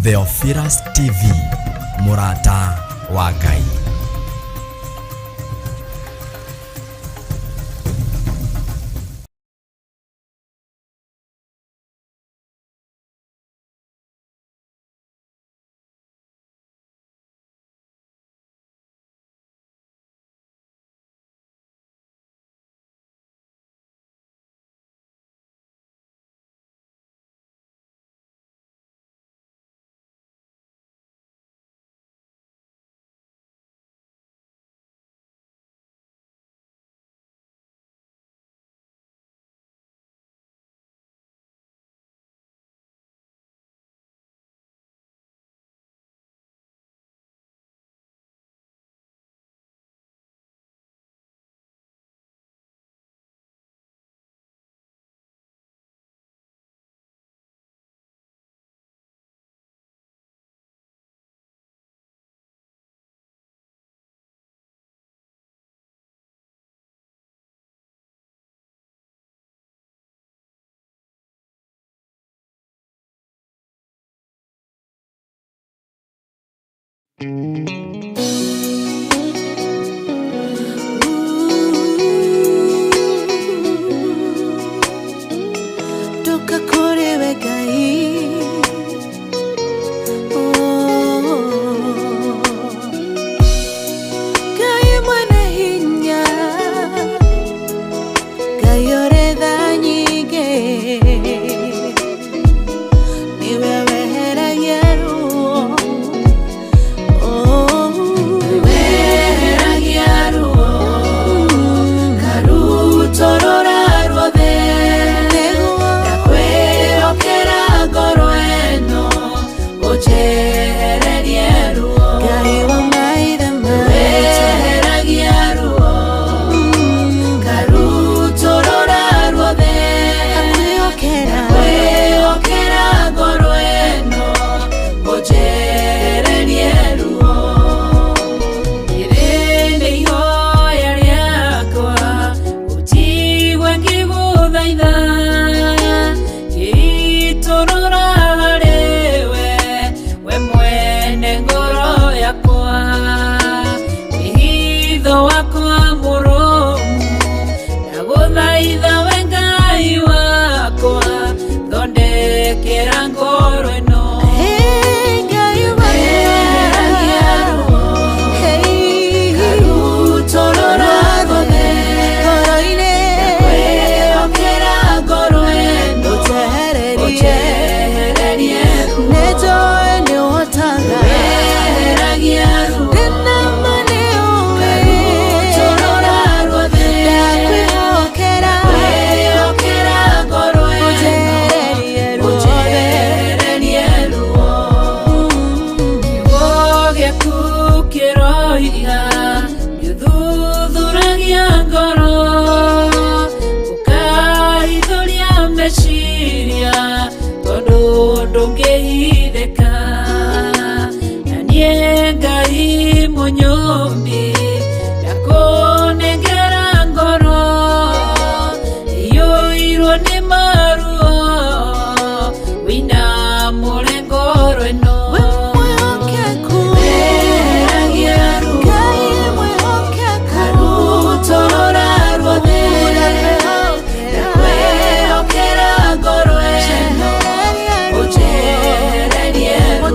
Theophilus TV, Murata wa Ngai.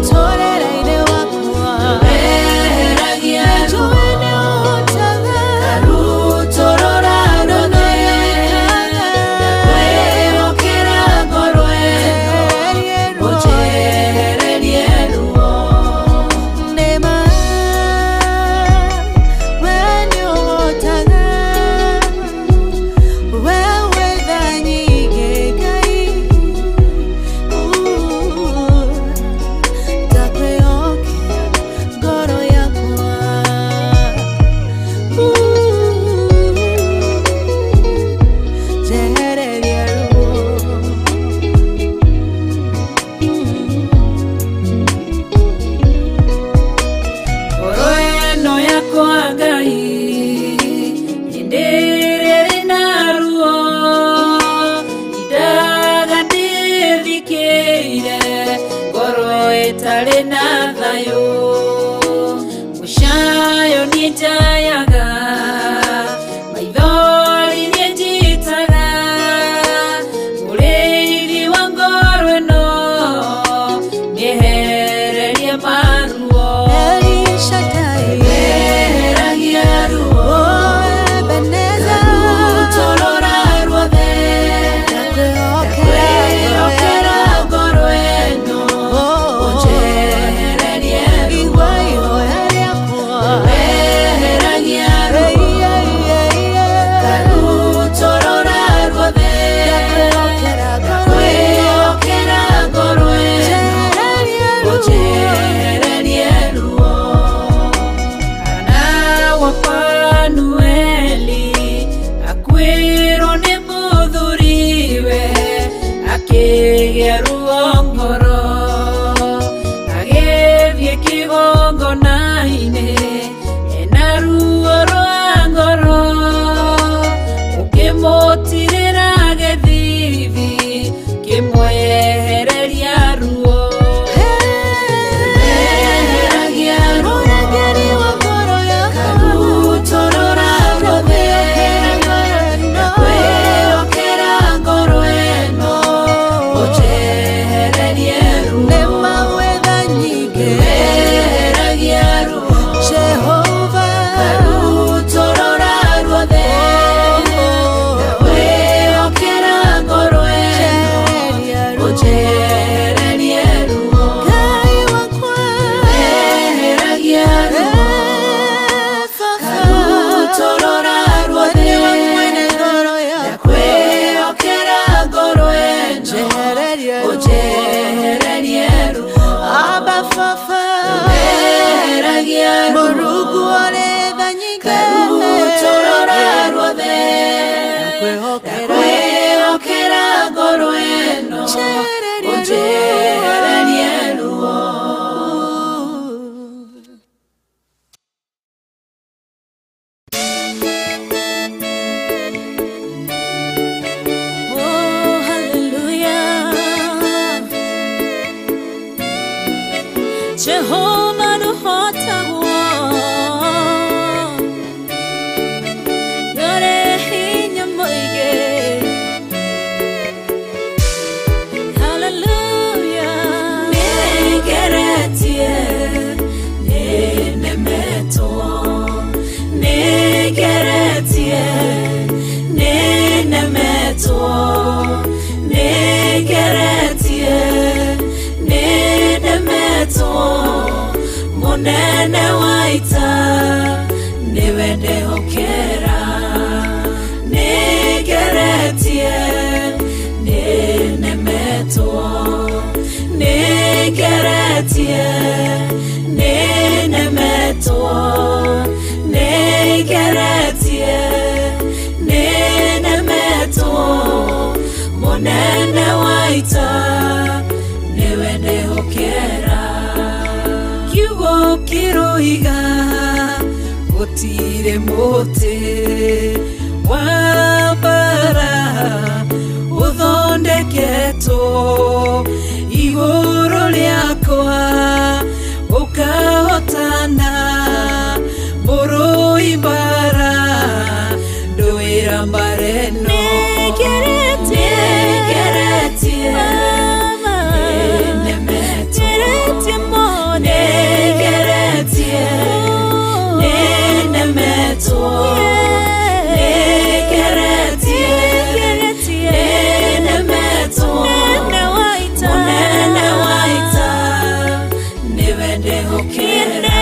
Torera ine wakwa, tuene nenemetwo negeretie nenemetwo munene waita niwe ndehokera negeretie nenemetwo negeretie nenemetwo negeretie nenemetwo munene waita niwe ndehokera kiugo kiroiga gutire muti wambara uthondeketwo iguru riakwa ukahotana muruimbara nduira mbareno negeretie nenemetwo negeretie nenemetwo negeretie nenemetwo munene waita niwe ndehokera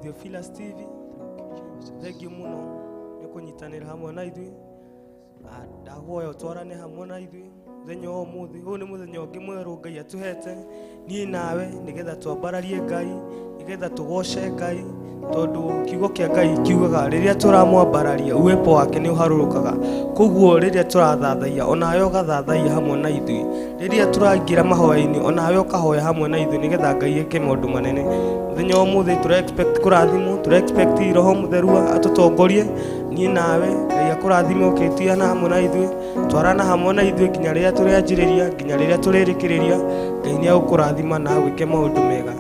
Theophilus TV thengio muno nĩ kũnyitanĩra hamwe na ithuĩ ndahoya ũtwarane hamwe na ithuĩ muthenya wa umuthi huu ni muthenya ungi mweru Ngai atuhete ni nawe nigetha twambararie Ngai nigetha tugoce Ngai tondu kiugo kia Ngai kiugaga riria turamwambararia uwepo wake ni uharurukaga koguo riria turathathaia onawe ugathathaia hamwe na ithui riria turaingira mahoya-ini onawe ukahoya hamwe na ithui nigetha Ngai eke maundu manene muthenya wa umuthi tura expect kurathimo tura expect roho mutheru atutongorie ni nawe Ngai akurathime ukitiana hamwe na ithui twarana hamwe na ithui nginya riria turianjiriria nginya riria turirikiria Ngai ni agukurathima na gwike maundu mega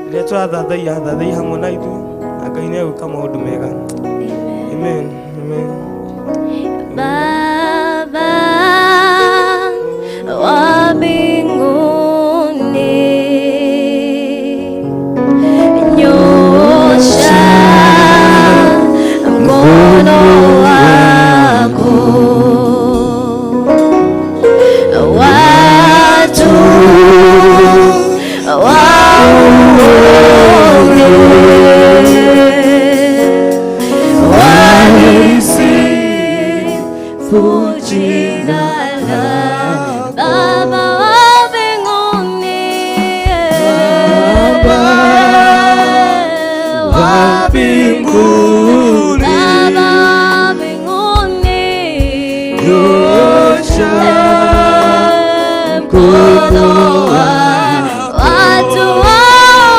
riria turathathaia thathaia hamwe na ithui Ngai ni agwika maundu mega. Amen. Amen. Baba wa mbinguni, nyosha mkono wako, watu jina la Baba wa mbinguni, Baba wa mbinguni, Baba wa mbinguni, nyosha mkono watu waone,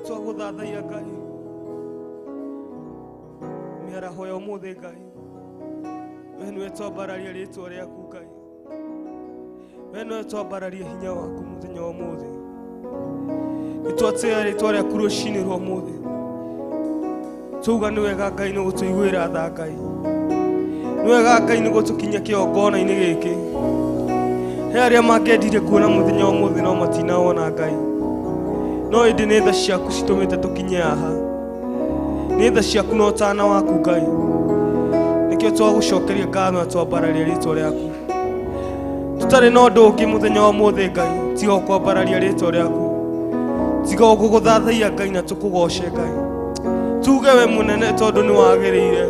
twaguthathaia Ngai miaraho ya umuthi Ngai we niwe twambararia ritwa riaku Ngai we niwe twambararia hinya waku muthenya wa umuthi nitwatia ritwa riaku rucini rwa umuthi tuga ni wega Ngai ni gutuiguira tha Ngai ni wega Ngai ni gutukinya kiongona-ini giki he aria mangendire kuona muthenya wa umuthi no matinawona Ngai no indi ni tha ciaku citumite tukinye haha ni tha ciaku no tana waku Ngai nikio twagucokeria ngatho twambararia ritwa riaku tutari no ndu ungi muthenya wa umuthi Ngai tiga kwambararia ritwa riaku tiga guguthathaia Ngai na tukugoce Ngai tuge we munene tondu ni wagiriire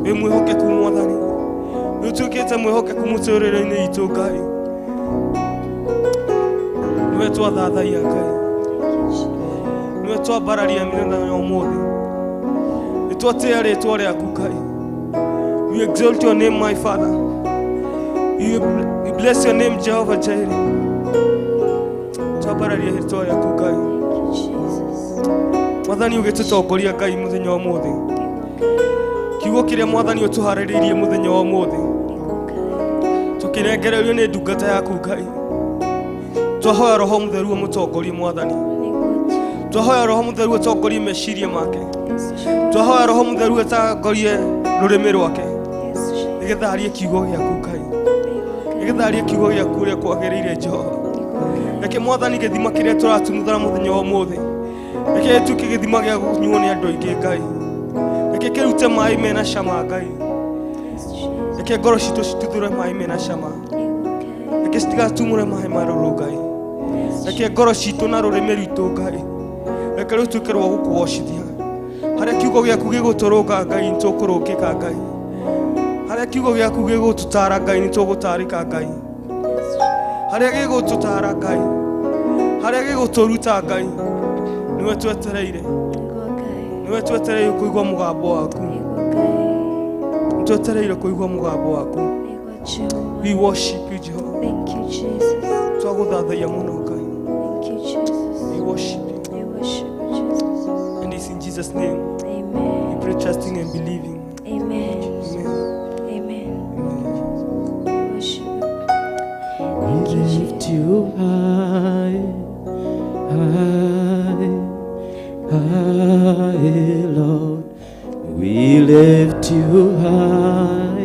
we mwihokeku mwathani we tukite mwihokeku muturire-ini itu Ngai niwe twathathaia Ngai niwe twambararia muthenya wa umuthi nitwatia ritwa riaku Ngai. We exalt your name, my Father. We bless your name, Jehovah Jireh. Twambararia ritwa riaku Ngai mwathani ugitutongoria Ngai muthenya wa umuthi kiugo kiria mwathani utuhaririirie muthenya wa umuthi tukirengererio ni ndungata yaku Ngai twahoya roho mutheru umutongorie mwathani twahoya roho mutheru utongorie meciria make twahoya roho mutheru utongorie rurimi rwake nigetharie kiugo giaku Ngai nigetharie kiugo giaku ria kwagiriire Jehova reke mwathani githima kiria turatumuthara muthenya wa umuthi reke tuki githima gia kunyuo ni andu aingi Ngai reke kirute mai mena cama Ngai reke ngoro citu cituthure mai mena cama reke citigatumure mai maruru Ngai reke ngoro citu na rurimi rwitu Ngai reke rutuike rwa gukugoocithia haria kiugo giaku giguturunga Ngai nitukurungika Ngai haria kiugo giaku gigututara Ngai nitugutarika Ngai haria gigututara Ngai haria giguturuta Ngai niwe twetereire kuigua mugambo waku twetereire kuigua mugambo waku. We worship you Jehovah. Thank you, Jesus. Twaguthathaia muno Ngai. Thank you, Jesus. We worship you. We worship you, Jesus. And it's in Jesus' name Amen. we pray, trusting and believing. Amen. Amen. Amen. Amen. We worship you. Thank you, lift you high, high, high, Lord. We lift you high,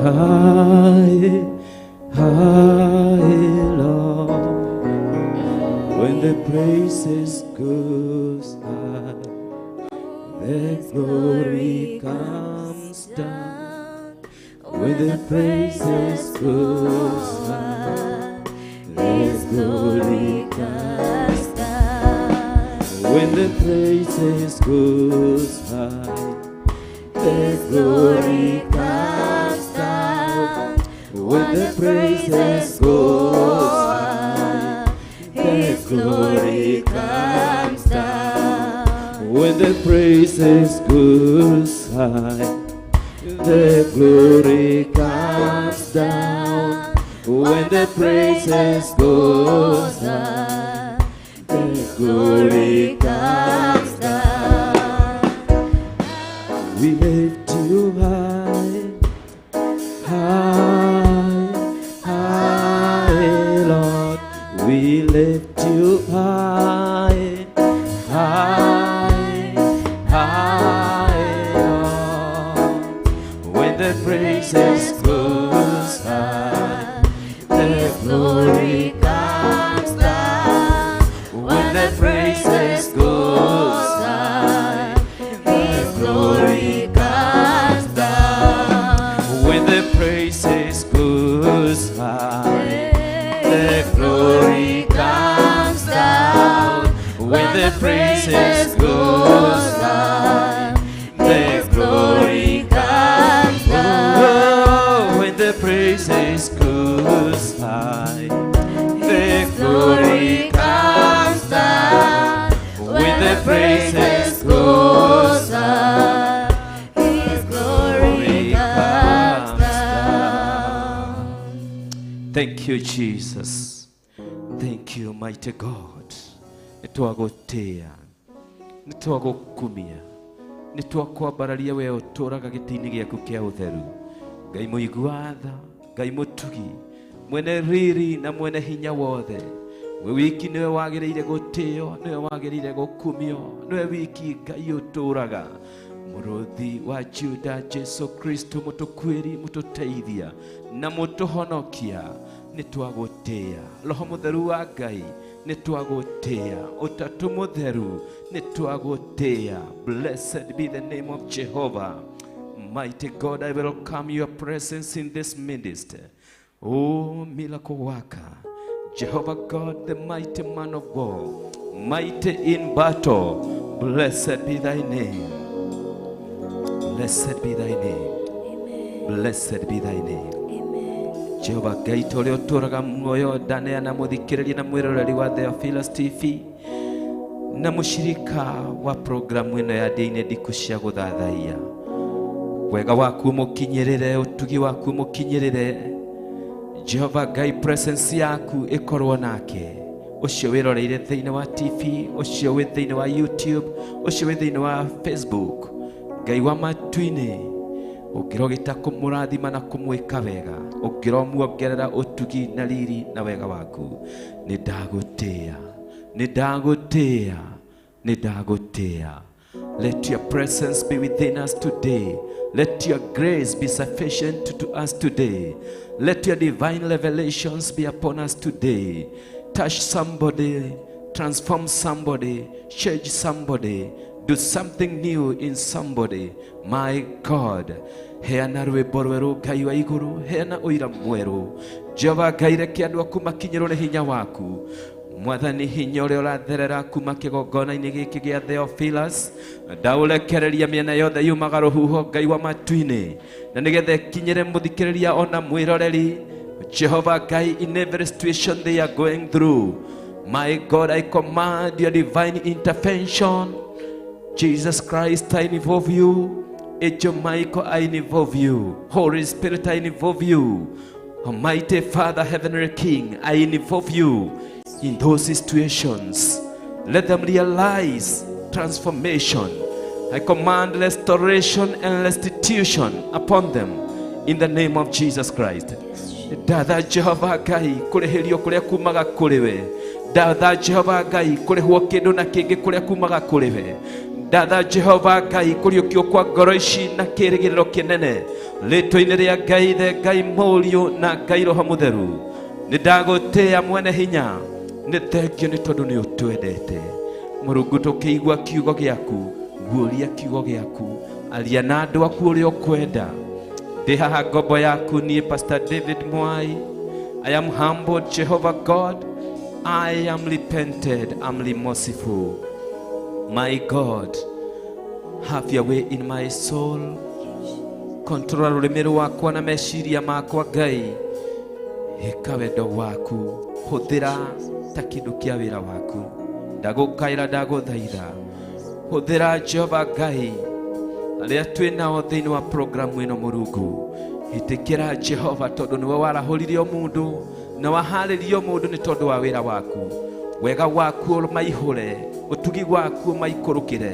high, high, Lord. When the praises goes high, the glory comes down. When the praises goes high, the glory comes down. When the praises goes high, the glory comes down. When the praises goes high, the glory comes down. When the praises goes high, the glory comes down. When the praises goes high, the glory comes down. We lift you high, high, high, Lord. We lift you high, high, high, Lord. When the praises goes high, the glory comes down. When the praises goes high, the glory comes down. When the praises goes high, the glory comes down. When the praises goes high, the glory comes down. Oh, when the praises goes high, the glory comes down. When the praises goes high, His glory comes down. Thank you, Jesus. Thank you, mighty God. Nitwagotea, nitwagokumia, nitwakwambararia we uturaga giti-ini giaku kia utheru. Ngai muiguatha, Ngai mutugi, mwene riri na mwene hinya wothe. We wiki niwe wagiriire gutio, niwe wagiriire gukumio, niwe wiki Ngai uturaga. Muruthi wa Juda, Jesu Kristo mutukwiri, mututeithia na mutuhonokia. Nitwagotea, Roho mutheru wa Ngai, nitwagotea, utatu mutheru, nitwagotea. Blessed be the name of Jehovah. Mighty God, I welcome your presence in this ministry. Oh, miracle worker, Jehovah God, the mighty man of war, mighty in battle. Blessed be thy name. Blessed be thy name. Amen. Blessed be thy name. Amen. Jehovah Ngai tore uturaga muoyo ndane na muthikiriria na mwiroreri wa Theophilus TV na mushirika wa programu ino ya Ndĩ-inĩ Ndiku cia Gũthathaiya. Wega waku mukinyirire, utugi waku mukinyirire. Jehovah Ngai, presence yaku ikorwo nake. Ucio wiroreire thiini wa TV, ucio wi thiini wa YouTube, ucio wi thiini wa Facebook. Ngai wa matu-ini, ukirogita kumurathima na kumwika wega, ukiromuongerera utugi na riri na wega waku. Nidagutia, nidagutia, nidagutia. Let your presence be within us today. Let your grace be sufficient to us today. Let your divine revelations be upon us today. Touch somebody, transform somebody, change somebody, do something new in somebody. My God, heana rwimbo rweru Ngai wa iguru, heana uira mweru. Jehova Ngai, reke andu aku makinyirwo ni hinya waku. Mwathani, hinya uria uratherera kuma kigongona-ini giki gia Theophilus, ndaurekereria miena yothe yumaga ruhuho Ngai wa matu-ini, na nigetha kinyire muthikiriria ona mwiroreri. Jehovah Ngai, in every situation they are going through, my God, I command your divine intervention. Jesus Christ, I involve you. Angel Michael, I involve you. Holy Spirit, I involve you. Almighty Father, Heavenly King, I involve you in those situations. Let them realize transformation. I command restoration and restitution upon them in the name of Jesus Christ. ndatha Jehova Ngai kureherio kuria kumaga kuri we, ndatha Jehova Ngai kurehwo kindu na kingi kuria kumaga kuri we, ndatha Jehova Ngai kuriukio kwa ngoro ici na kirigiriro kinene ritwa-ini ria Ngai the Ngai Mũriũ na Ngai Roho Mũtheru. Nindagutia mwene hinya, ni thengio ni tondu ni utwendete Mũrungu. Tukĩigua kiugo gĩaku, guoria kiugo gĩaku, aria na andũ aku ũrĩa ũkwenda. Ndĩ haha ngombo yaku niĩ Pastor David Mwai. I am humbled, Jehovah God. I am repented, I'm remorseful. My God, have your way in my soul. Controla rurimi rwakwa na meciria makwa Ngai. Ĩka wendo waku, hũthĩra ta kĩndũ kĩa wĩra waku. Ndagũkaĩra ndagũthaitha, hũthĩra Jehova Ngai arĩa twĩ nao thĩinĩ wa programu ĩno Mũrungu. Itĩkĩra Jehova tondũ nĩwe warahũrire mũndũ na waharĩrie mũndũ nĩ tondũ wa wĩra waku. Wega waku maihũre, ũtugi waku maikũrũkĩre.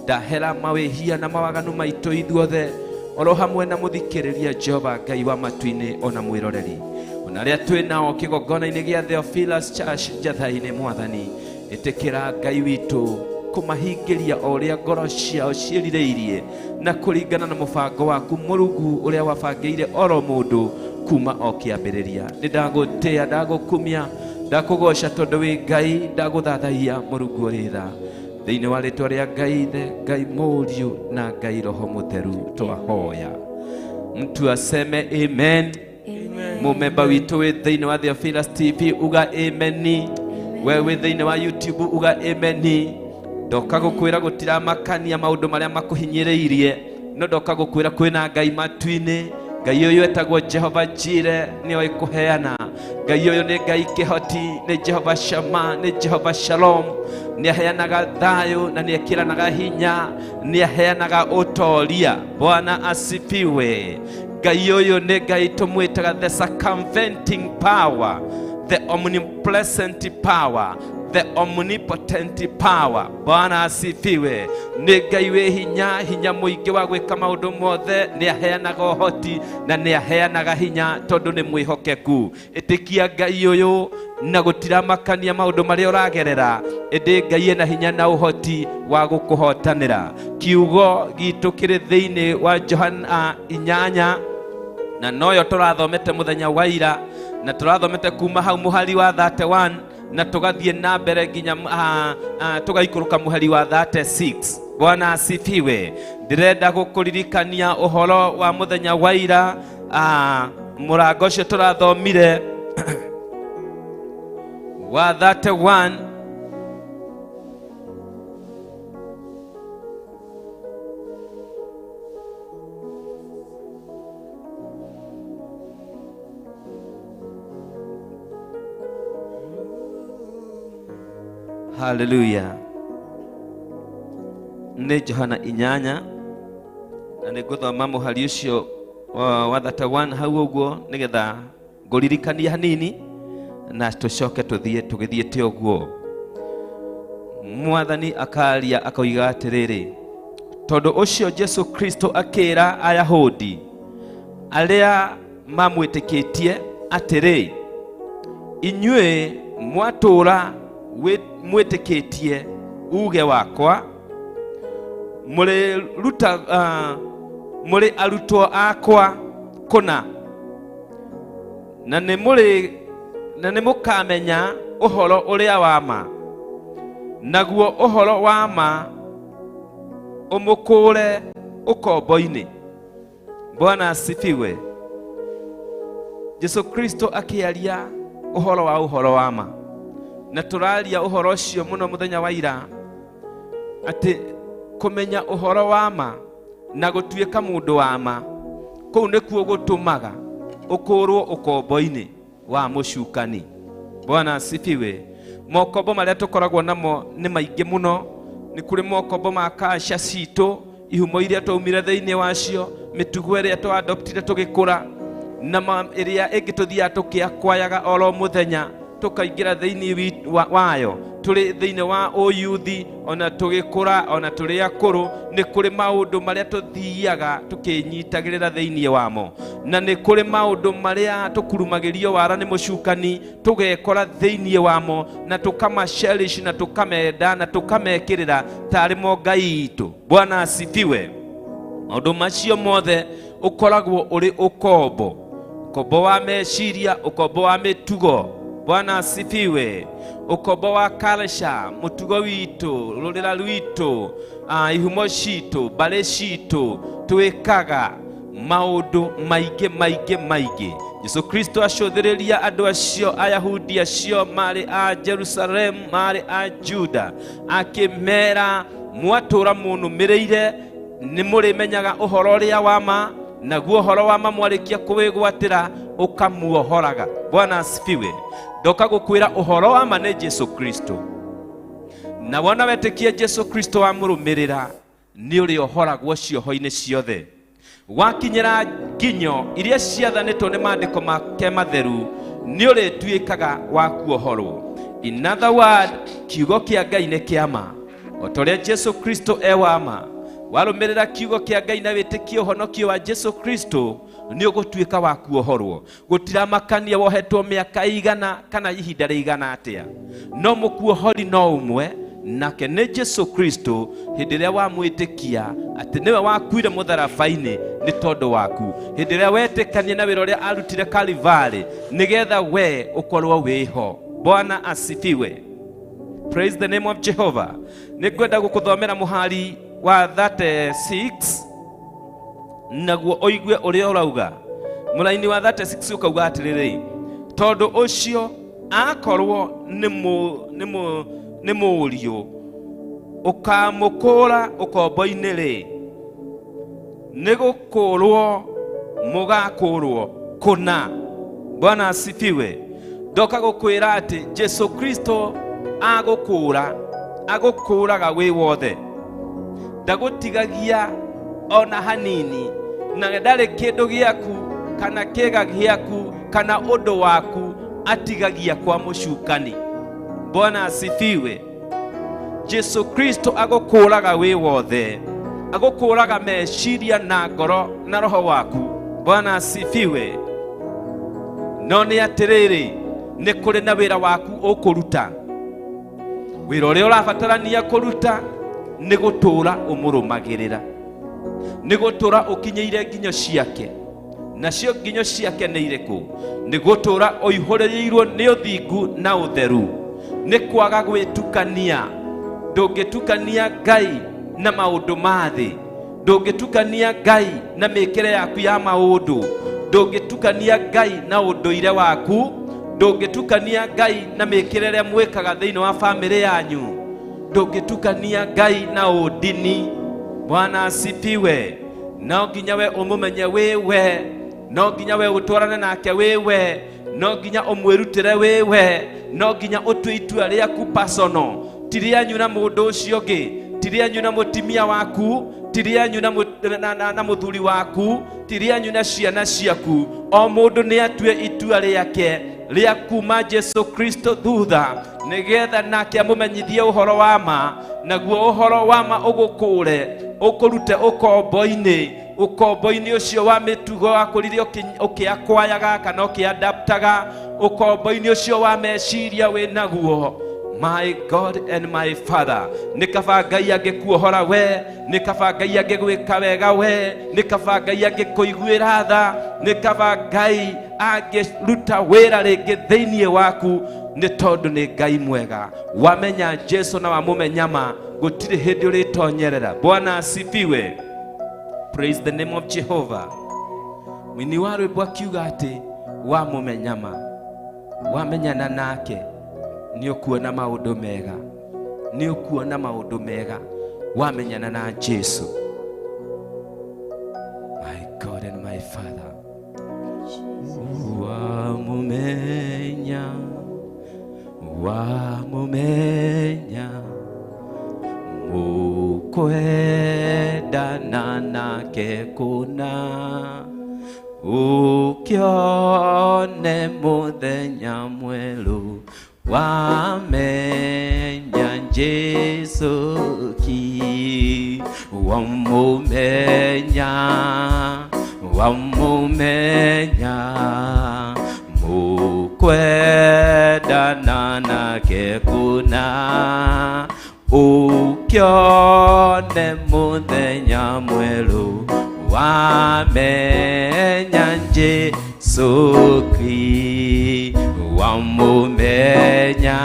Ndahera mawĩhia na mawaganu maitũ ithuothe, oro hamwe na mũthikĩrĩria Jehova Ngai wa matu-inĩ ona mwĩroreri. Ona arĩa twĩ nao kĩgongona-inĩ gĩa Theophilus Church njatha-inĩ Mwathani. Itĩkĩra Ngai witũ kũmahingĩria o ũrĩa ngoro ciao ciĩrirĩirie na kũringana na mũbango waku Mũrungu ũrĩa wabangĩire oro mũndũ kuma o kĩambĩrĩria. Nĩ ndagũtĩa, ndagũkumia, ndakũgoca tondũ wĩ Ngai, ndagũthathaiya Mũrungu ũrĩ tha. Thĩinĩ wa rĩtwa rĩa Ngai the Ngai Mũriũ na Ngai Roho Mũtheru twahoya. Mtu aseme amen. Mũmemba witũ wĩ thĩinĩ wa Theophilus TV uga ameni. Wewe thĩinĩ wa YouTube uga ameni. Ndoka gũkwĩra gũtiramakania maũndũ marĩa makũhinyĩrĩirie, no ndoka gũkwĩra kwĩna Ngai matu-inĩ. Ngai ũyũ etagwo Jehova Jireh, nĩoĩ kũheana. Ngai ũyũ nĩ Ngai kĩhoti, nĩ Jehova Shama, nĩ Jehova Shalom. Nĩ aheanaga thayũ na nĩ ekĩranaga hinya, nĩ aheanaga ũtoria. Bwana asifiwe. Ngai ũyũ nĩ Ngai tũmwĩtaga the circumventing power, the omnipresent power, the omnipotent power. Bwana asifiwe. Nĩ Ngai wĩ hinya, hinya mũingĩ wa gwĩka maũndũ mothe. Nĩ aheanaga ũhoti na nĩ aheanaga hinya tondũ nĩ mwĩhokeku. Ĩtĩkia Ngai ũyũ na gũtiramakania maũndũ marĩa ũragerera. Ĩndĩ Ngai ena hinya na ũhoti wa gũkũhotanĩra. Kiugo gitũ kĩrĩ thĩinĩ wa Johana 8 na noyo tũrathomete mũthenya wa ira, na tũrathomete kuma hau mũhari wa 31 na tugathiĩ na mbere nginya tugaikũrũka mũhari wa 36. Bwana asifiwe. Ndĩrenda gũkũririkania ũhoro wa mũthenya wa ira. Mũrango ũcio tũrathomire wa 31 Hallelujah. Nĩ Johana 8 na nĩ ngũthoma mũhari ũcio wa 31 hau ũguo nĩgetha ngũririkania hanini na tũcoke tũgĩthiĩte ũguo. Mwathani akaria akoiga atĩrĩrĩ, tondũ ũcio Jesu Kristo akĩra Ayahudi arĩa mamwĩtĩkĩtie atĩrĩ, inyuĩ mwatũra mwĩtĩkĩtie uge wakwa, mũrĩ arutwo akwa kũna, na nĩ mũkamenya ũhoro ũrĩa wa ma, naguo ũhoro wa ma ũmũkũre ũkombo-inĩ. Bwana asifiwe. Jesu Kristo akĩaria ũhoro wa ma, na tũraria ũhoro ũcio mũno mũthenya wa ira, atĩ kũmenya ũhoro wa ma na gũtuĩka mũndũ wa ma, kũu nĩkuo gũtũmaga ũkũrwo ũkombo-inĩ wa mũcukani. Bwana asifiwe. Mokombo marĩa tũkoragwo namo nĩ maingĩ mũno. Nĩ kũrĩ mokombo ma kasha citũ, ihumo iria twaumire thĩinĩ wacio, mĩtugo ĩrĩa twa-adoptire tũgĩkũra, na ĩrĩa ĩngĩ tũthiaga tũkĩakwayaga oro mũthenya tukaingira thiini wayo tuli thiini wa uyuthi ona tugikura ona tuli akuru ni kuri maundu maria tuthiaga tukinyitagirira thiini wamo na ni kuri maundu maria tukurumagirio wara ni mucukani tugekora thiini wamo na tukamasherish na tukamenda na tukamekirira tari mo Ngai itu. Bwana asifiwe. Maundu macio mothe ukoragwo uri ukombo wa meciria, ukombo wa mitugo. Bwana asifiwe. Ukombo wa karesha, mutugo witu, rurira rwitu, ihumo citu, bare citu, twikaga maundu maige. Yesu Kristo acũthĩrĩria andũ acio Ayahudi acio marĩ a Jerusalem marĩ a Juda akĩmera mwatura mũnũmĩrĩire nĩ mũrĩmenyaga ũhoro ũrĩa wama naguo ũhoro wama mwarĩkia kũwĩgwatĩra ũkamuohoraga. Bwana asifiwe. Ndoka gũkwĩra ũhoro wama nĩ Jesu Kristo, na wona wetĩkia Jesu Kristo wamũrũmĩrĩra nĩ ũrĩohoragwo cioho-inĩ ciothe. Wakinyĩra nginyo iria ciathanĩtwo nĩ maandĩko make matheru nĩ ũrĩtuĩkaga wa kuohorwo. In other word, kiugo kĩa Ngai nĩ kĩama. O ta ũrĩa Jesu Kristo wama, warũmĩrĩra kiugo kĩa Ngai na wĩtĩkia ũhonokio wa Jesu Kristo nĩ ũgũtuĩka wa kuohorwo. Gũtiramakania wohetwo mĩaka igana kana ihinda rĩigana atĩa, no mũkuohori no ũmwe, nake nĩ Jesu Kristo. Hĩndĩ ĩrĩa wamwĩtĩkia atĩ nĩwe wakuire mũtharaba-inĩ nĩ tondũ waku, hĩndĩ ĩrĩa wetĩkania na wĩra ũrĩa arutire Kalivari nĩgetha we ũkorwo wĩho. Bwana asifiwe. Praise the name of Jehovah. Nĩngwenda gũkũthomera mũhari wa 36 naguo oigue ũrĩa ũrauga. Mũraini wa 36 ũkauga atĩrĩrĩ, tondũ ũcio akorwo nĩ mũriũ ũkamũkũra ũkombo-inĩ rĩ, nĩ gũkũrwo mũgakũrwo kũna. Bwana asifiwe. Ndoka gũkwĩra atĩ Jesu Kristo agũkũraga wĩ wothe, ndagũtigagia ona hanini, na ndarĩ kĩndũ gĩaku kana kĩga gĩaku kana ũndũ waku atigagia kwa mũcukani. Bwana asifiwe. Jesu Kristo agũkũraga wĩ wothe, agũkũraga meciria na ngoro na roho waku. Bwana asifiwe. No nĩ atĩrĩrĩ, nĩ kũrĩ na wĩra waku ũkũruta. Wĩra ũrĩa ũrabatarania kũruta nĩ gũtũũra ũmũrũmagĩrĩra, nĩ gũtũũra ũkinyĩire nginyo ciake. Nacio nginyo ciake nĩ irĩkũ? Nĩ gũtũũra ũihũrĩrĩirwo nĩ ũthingu na ũtheru, nĩ kwaga gwĩtukania. Ndũngĩtukania Ngai na maũndũ ma thĩ, ndũngĩtukania Ngai na mĩĩkĩre yaku ya maũndũ, ndũngĩtukania Ngai na ũndũire waku, ndũngĩtukania Ngai na mĩĩkĩre ĩrĩa mwĩkaga thĩinĩ wa bamĩrĩ yanyu, ndũngĩtukania Ngai na ũndini. Bwana asifiwe. No nginya we ũmũmenye wĩwe, no nginya we ũtwarane nake wĩwe, no nginya ũmwĩrutĩre wĩwe, no nginya ũtue itua rĩaku personal. Ti rĩanyu na mũndũ ũcio ũngĩ, ti rĩanyu na mũtimia waku, ti rĩanyu na mũthuri waku, ti rĩanyu na ciana ciaku. O mũndũ nĩ atue itua rĩake rĩa kuma Jesu Kristo thutha, nĩgetha nake amũmenyithie ũhoro wa ma, naguo ũhoro wa ma ũgũkũre ũkũrute ũkombo-inĩ ũcio wa mĩtugo wakũrire ũkĩakwayaga kana ũkĩadaptaga, ũkombo-inĩ ũcio wa meciria wĩ naguo. My God and my Father, nĩ kaba Ngai angĩkuohora we, nĩ kaba Ngai angĩgwĩka wega we, nĩ kaba Ngai angĩkũiguĩra tha, nĩ kaba Ngai angĩruta wĩra rĩngĩ thĩinĩ waku, nĩ tondũ nĩ Ngai mwega. Wamenya Jesu na wamũmenya ma, gũtirĩ hĩndĩ ũrĩtonyerera. Bwana asifiwe. Praise the name of Jehovah. Mũini wa rwĩmbo akiuga atĩ wamũmenya ma, wamenyana nake nĩ ũkuona maũndũ mega, nĩ ũkuona maũndũ mega wamenyana na Jesu. My God and my Father. Wamumenya mukwendana nake kuna, ukione muthenya mweru wamenya Jesu ki wamumenya mukwendana nake kuna ukione muthenya mweru wamenya Jesu ki wamumenya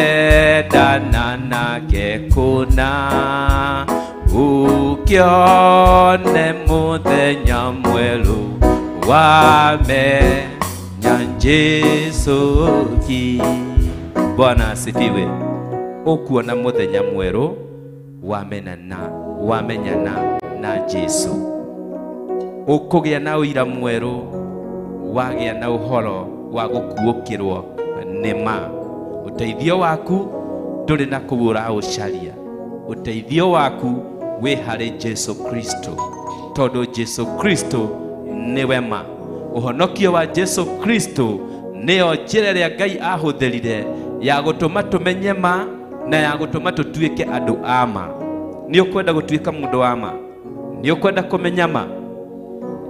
ukwendana nake kuna ukione muthenya mweru wamenya Jesu ki. Bwana asifiwe. Ukuona muthenya mweru wamenyana na Jesu. Ukugia na uira mweru wagia na uhoro wa gukuukirwo nima. Uteithio waku nduri na kubura ucaria. Uteithio waku wi hari Jesu Kristo, tondu Jesu Kristo ni wema. Uhonokio wa Jesu Kristo nio njira ria Ngai ahuthirire ya gutuma tumenye ma na ya gutuma tutuike andu ama. Ni ukwenda gutuika mundu ama? Ni ukwenda kumenya ma?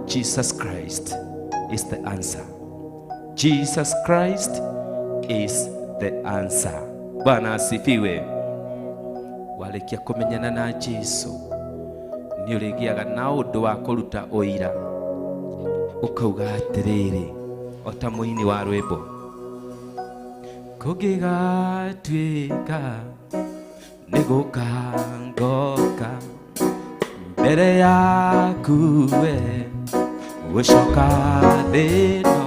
Jesus Christ is the answer. Jesus Christ is the answer. Bwana asifiwe. Walekia kumenyana na Jesu ni uregiaga na undu wa kuruta uira, ukauga atiriri ota muini wa rwimbo, kugigatuika nigukangoka mbere yaku we gucoka thino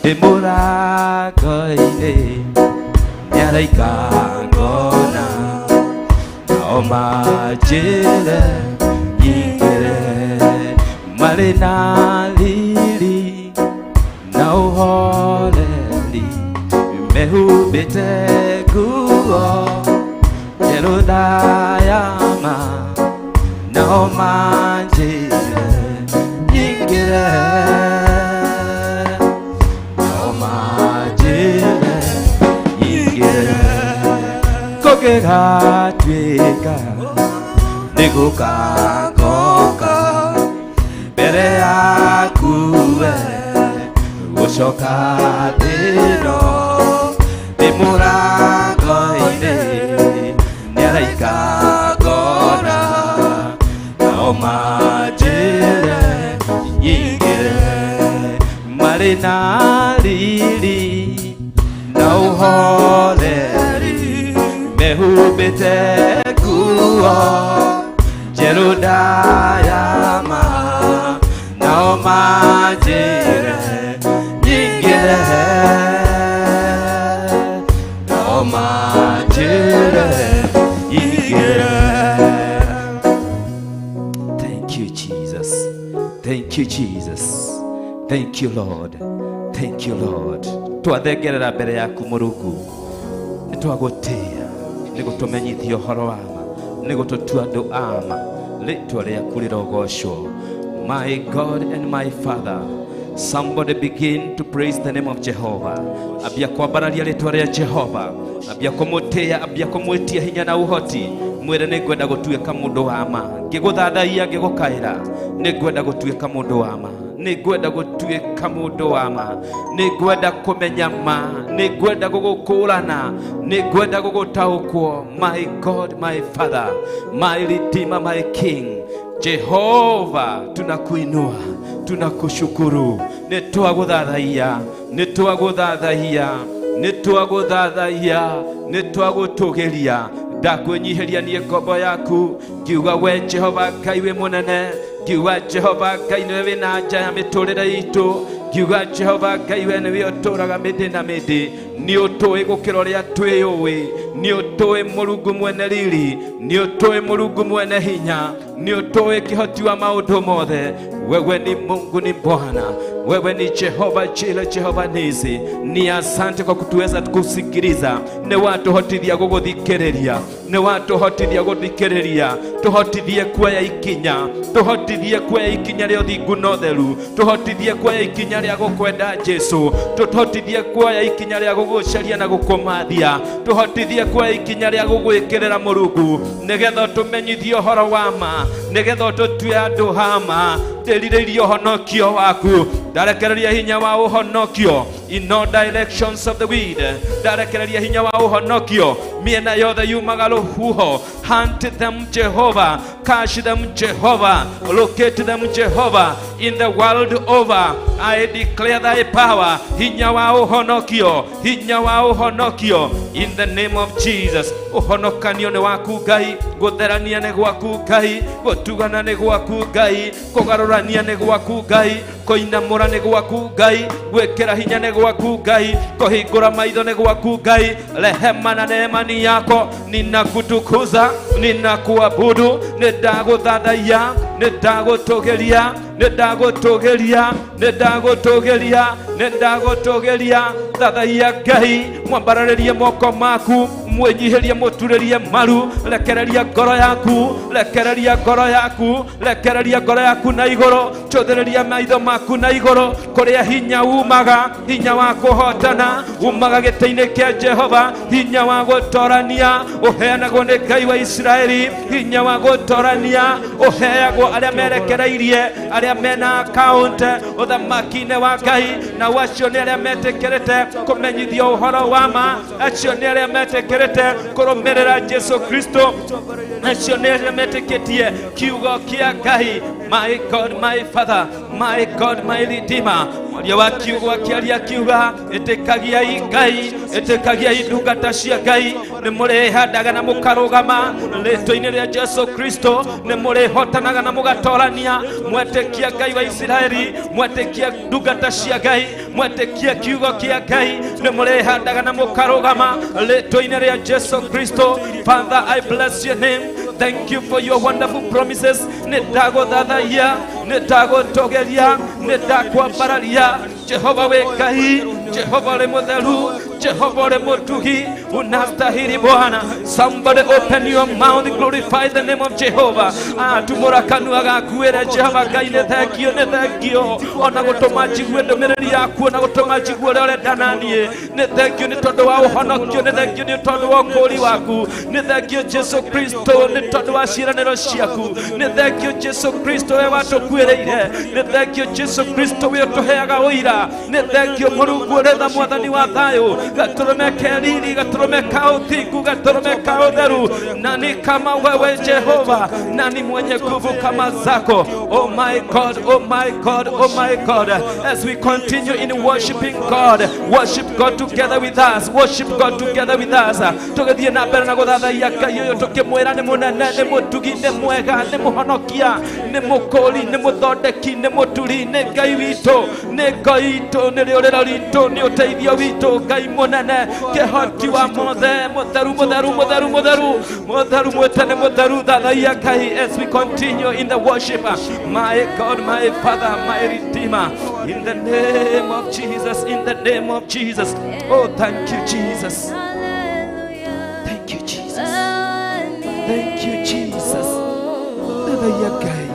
ndi murango-ini niaraika ngona nao manjire nyingire marĩ na riri na ũhoreri mehumbĩte nguo njerũ thayama nao manjire nyingire nao manjire nyingire kũngĩgatuĩka nĩgũkangoka mbere yaku we gucoka thino ndi murango-ini niaraika ngona nao manjire nyingire marĩ na riri na ũhoreri mehumbĩte nguo njerũ ndayama nao manjire nyingire nao manjire nyingire. Thank you Jesus, thank you Jesus, thank you Lord, thank you Lord. Twathengerera mbere yaku Mũrungu, nĩtwagũtĩĩa nĩgũtũmenyithia ũhoro wama, nĩgũtũtua andũ ama, rĩtwa rĩaku rĩrogocwo. My God and my Father, somebody begin to praise the name of Jehovah. Abia kwambararia rĩtwa rĩa Jehova, abia kũmũtĩĩa, abia kũmwĩtia hinya na ũhoti. Mwĩre nĩngwenda gũtuĩka mũndũ wa ma, ngĩgũthathaiya ngĩgũkaĩra, nĩngwenda gũtuĩka mũndũ wa ma, nĩngwenda gũtuĩka mũndũ wa ma, nĩngwenda kũmenya ma, nĩngwenda gũgũkũrana, nĩngwenda gũgũtaũkwo. My God, my Father, my Redeemer, my King, Jehova, tunakuinua, tunakushukuru, nĩtwagũthathaiya, nĩtwagũthathaiya, nĩtwagũthathaiya, nĩtwagũtũgĩria. Ndakwĩnyihiria niĩ ngombo yaku, ngiuga we Jehova Ngai wĩ mũnene, ngiuga Jehova Ngai nĩwe wĩna nja ya mĩtũrĩre itũ, ngiuga Jehova Ngai we nĩwe ũtũraga mĩndĩ na mĩndĩ, nĩ ũtũĩ gũkĩra ũrĩa twĩyũĩ, nĩ ũtũĩ Mũrungu mwene riri, nĩ ũtũĩ Mũrungu mwene hinya, nĩ ũtũĩ kĩhoti wa maũndũ mothe. Wewe ni Mungu, ni Bwana, Wewe ni Jehova Jire, Jehova Nisi. Ni asante kwa kutuweza kusikiliza. Ni watu hotithia guguthikireria, ni watu hotithia guthikiriria. Tuhotithie kuoya ikinya, tuhotithie kuoya ikinya ria uthingu na utheru, tuhotithie kuoya ikinya ria gukwenda Jesu, tuhotithie kuoya ikinya ria gugucaria na gukumathia, tuhotithie kuoya ikinya ria gugwikirira Murungu, nigetha tumenyithie uhoro wa ma, nigetha tutue andu hama, tiriririe uhonokio waku. Ndarekereria hinya wa uhonokio in all directions of the wind. Ndarekereria hinya wa uhonokio miena yothe yumaga ruhuho. Hunt them Jehovah, catch them Jehovah, locate them Jehovah in the world over. I declare thy power, hinya wa uhonokio, hinya wa uhonokio in the name of Jesus. Uhonokanio ni waku Ngai, gutherania ni gwaku Ngai, gutugana ni gwaku Ngai, kugarurania ni gwaku Ngai, kuinamura ni gwaku Ngai, gwikira hinya ni gwaku Ngai, kuhingura maitho ni gwaku Ngai. Rehema na neema ni yako, ninakutukuza, ninakuabudu, nindaguthathaiya, nindagutugiria, nindagutugiria, nindagutugiria, nindagutugiria. Thathaia Ngai, mwambararirie moko maku, mwenyihirie muturirie maru, rekereria ngoro yaku, rekereria ngoro yaku, rekereria ngoro yaku na iguru, chothereria maitho maku na iguru, kuria hinya umaga, hinya wa kuhotana umaga giti-ini kia Jehova, hinya wa gutorania uheanagwo ni Ngai wa Israeli, hinya wa gutorania uheagwo aria merekereirie, aria mena account uthamaki-ini wa Ngai, na wacio ni aria metikirite kumenyithio uhoro wa ma, acio ni aria metikirite kurumirira Jesu Kristo, acio ni aria metikitie kiugo kia Ngai. My God, my Father, my God, my Redeemer. Mwaria wa kiugo akiaria kiuga, itikagiai Ngai, itikagiai ndungata cia Ngai, ni murihandaga na mukarugama ritwa-ini ria Jesu Kristo, ni murihotanaga na mugatorania, mwetikia Ngai wa Israeli, mwetikia ndungata cia Ngai, mwetikia kiugo kia Ngai, ni murihandaga na mukarugama ritwa-ini ria Jesu Kristo. Father, I bless your name. Thank you for your wonderful promises. Nindaguthathaiya, nindagutugeria, nindakwambararia. Jehova we Ngai, Jehova uri mutheru, Jehova uri mutugi, unastahili Bwana. Somebody open your mouth, glorify the name of Jehovah. Tumura kanua gaku ere Jehova Ngai, ni thengio, ni thengio. Ona gutuma njigue ndumiriri yaku, ona gutuma njigue uria urenda nanie. Ni thengio ni tondu wa uhonokio, ni thengio ni tondu wa ukuri waku, ni thengio Jesu Kristo ni tondu wa ciiraniro ciaku, ni thengio Jesu Kristo we watukuireire, ni thengio Jesu Kristo we utuheaga uira, ni thengio Murungu uretha mwathani wa thayu, gaturume keriri, gaturume kauthingu, gaturume kautheru. Nani kama wewe Jehova, nani mwenye nguvu kama zako? Oh my God, oh my God, oh my God. As we continue in worshiping God, worship God together with us, worship God together with us. Tugathie na mbere na guthathaia Ngai uyu tukimwira ni munene, ni mutugi, ni mwega, ni muhonokia, ni mukuri, ni muthondeki, ni muturi, ni Ngai witu, ni Ngai witu, ni riuriro ritu, ni uteithio witu, Ngai munene, kihoti wa mothe, mutheru, mutheru, mutheru, mutheru, mutheru, mwitene mutheru. Thathaia Ngai as we continue in the worship. My God, my Father, my Redeemer, in the name of Jesus, in the name of Jesus. Oh, thank you, Jesus. Thank you, Jesus. Thank you, Jesus. Thathaia Ngai,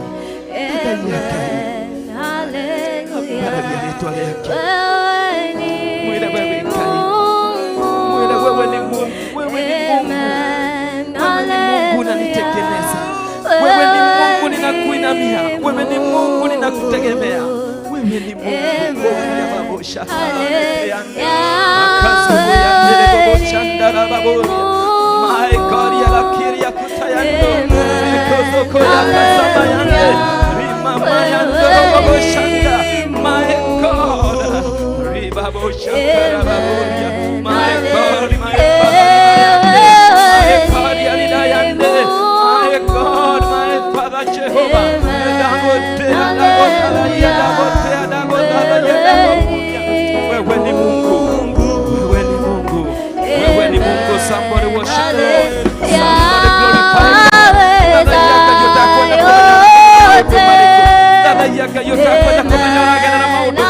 thathaia Ngai, ambararia ritwa riake. Mwire wewe Ngai, mwire wewe ni Mungu, wewe ni Mungu, wewe ni Mungu unanitegemeza, wewe ni Mungu ninakuinamia, wewe ni Mungu ninakutegemea, wewe ni Mungu ya babo shaka makazu ya nderebo chandara babo. My God, ya lakiri ya kutayando kozoko ya kasaba yande rimama yando babo shanga. My God, ribabo shaka babo ya. My God, my Father, ya lidayande. My God, my Father Jehovah, dagote dagote ya dagote dagote ya dagote. Wewe ni Mungu, wewe ni Mungu, wewe ni Mungu. Somebody worship the Lord, somebody glorify Him. Dada yaka yotakwenda kumenya na maudu.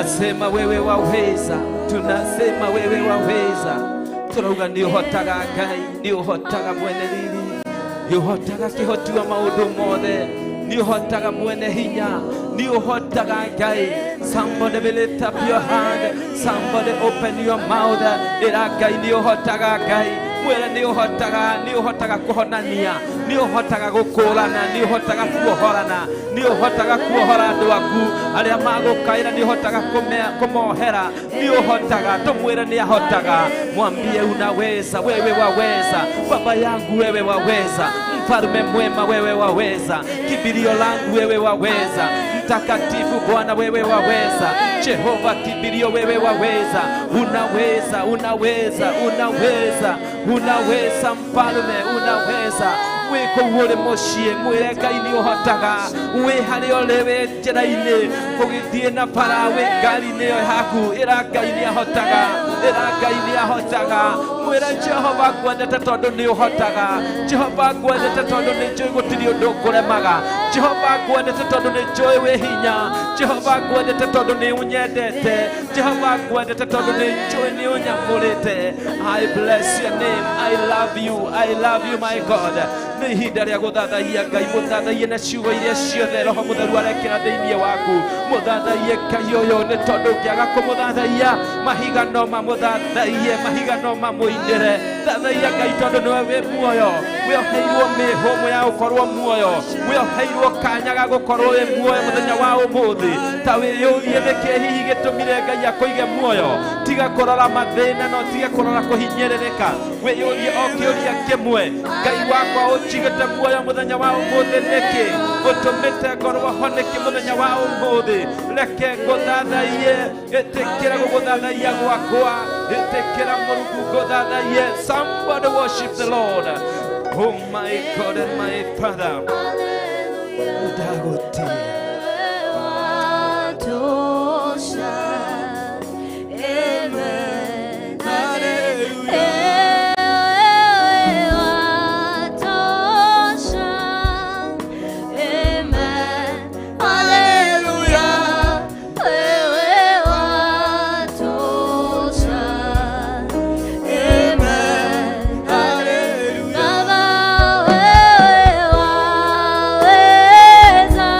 tunasema wewe waweza, tunasema wewe waweza. Turauga ni uhotaga Ngai, ni uhotaga mwene riri, ni uhotaga kihoti wa maundu mothe, ni uhotaga mwene hinya, ni uhotaga Ngai. Somebody will lift up your hand, somebody open your mouth. Ira Ngai ni uhotaga Ngai, mwene ni uhotaga kuhonania, ni uhotaga gukurana, ni uhotaga kuohorana, ni uhotaga kuohora andu aku aria magukaira, ni uhotaga kumohera, ni uhotaga. Tumwire ni ahotaga, mwambie unaweza, wewe waweza. Baba yangu wewe waweza, mfalme mwema wewe waweza, kibirio langu wewe waweza, mtakatifu Bwana wewe waweza, Jehova kibirio wewe waweza, unaweza, unaweza, unaweza, unaweza mfalme, unaweza. Wiko uole moshie, mwire Ngai ni uhotaga, we hari olewe njira-ini kugithie na parawe ngari-ini yo haku. Ira Ngai ni ahotaga, ira Ngai ni ahotaga. Mwire Jehova ngwendete tondu ni uhotaga, Jehova ngwendete tondu ni njui gutiri undu kuremaga, Jehova ngwendete tondu ni njui wi hinya, Jehova ngwendete tondu ni unyendete, Jehova ngwendete tondu ni njui ni unyamurite. I bless your name, I love you, I love you my God. Ni ihinda ria guthathaia Ngai, muthathaie na ciugo iria ciothe Roho Mutheru arekira thiini waku. Muthathaie Ngai uyu ni tondu ngiaga kumuthathaia mahiga no mamuthathaie, mahiga no mamuinire. Thathaia Ngai tondu niwe wi muoyo, wioheirwo mihumo ya gukorwo muoyo, wioheirwo kanya ga gukorwo wi muoyo muthenya wa umuthi. Ta wiyurie niki hihi gitumire Ngai akuige muoyo, tiga kurora mathina no tiga kurora kuhinyiririka. Wiyurie o kiuria kimwe, Ngai wakwa uchigite muoyo muthenya wa umuthi niki, utumite ngorwo honeki muthenya wa umuthi. Reke nguthathaie, itikira guguthathaia gwakwa, itikira Mungu nguthathaie. Somebody worship the Lord. Oh my God and my Father. Udagote. Baba wewe waweza.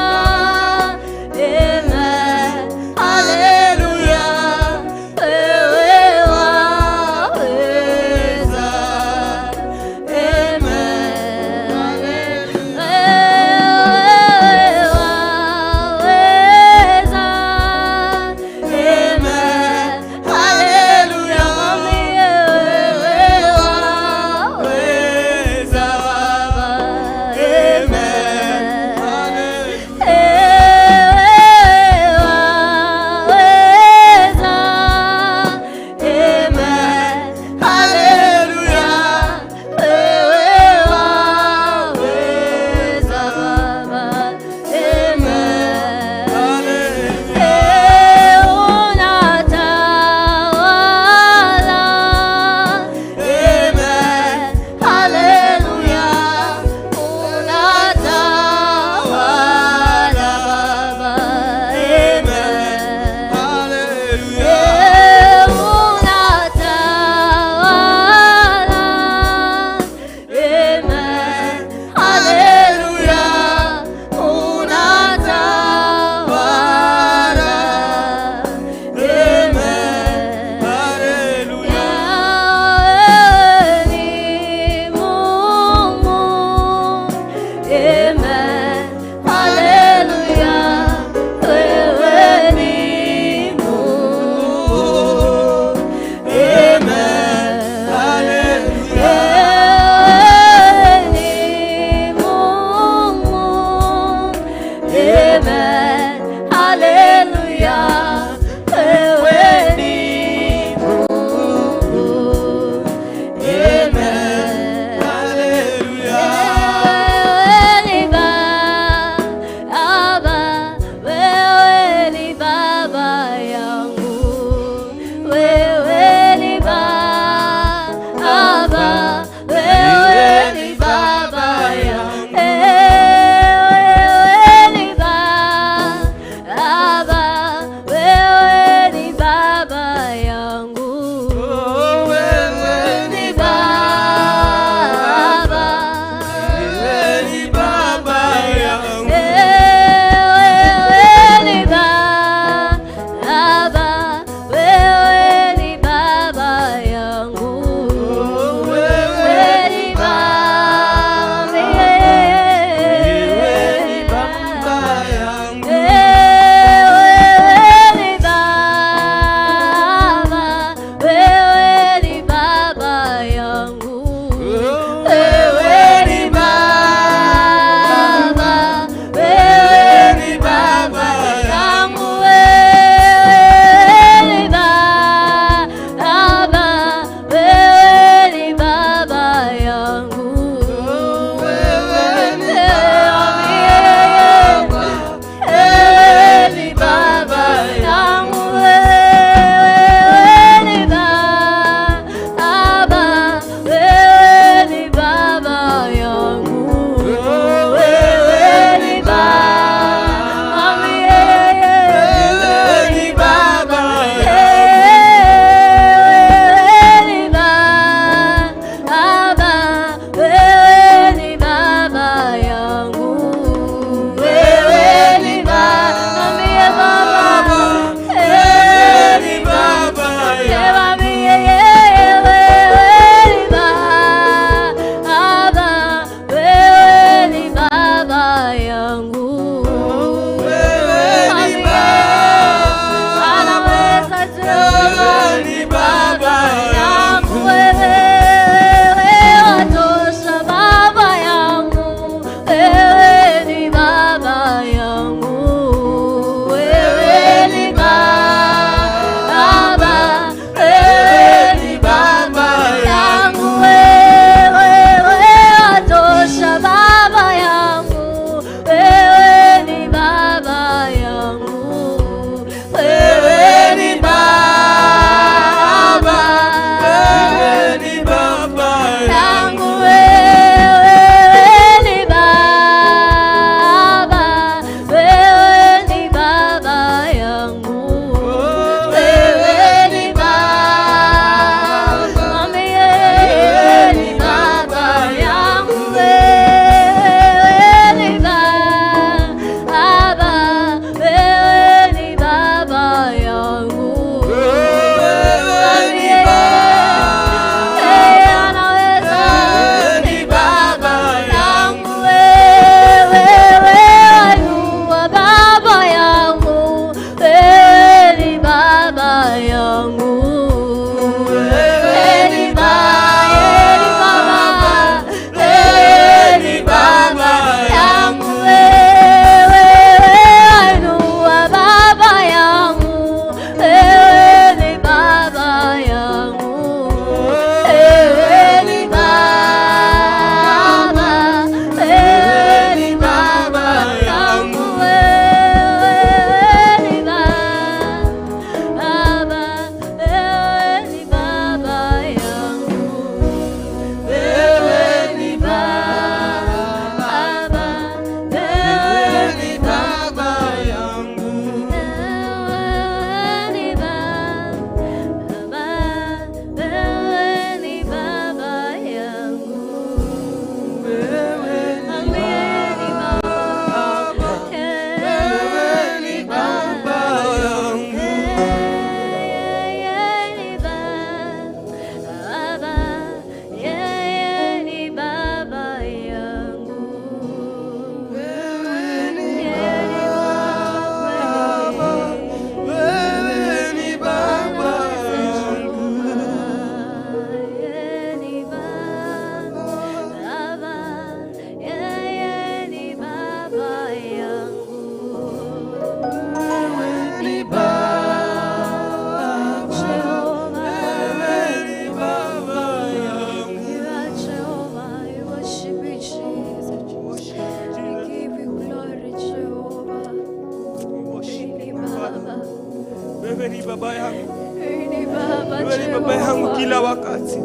Wewe ni baba yangu kila wakati.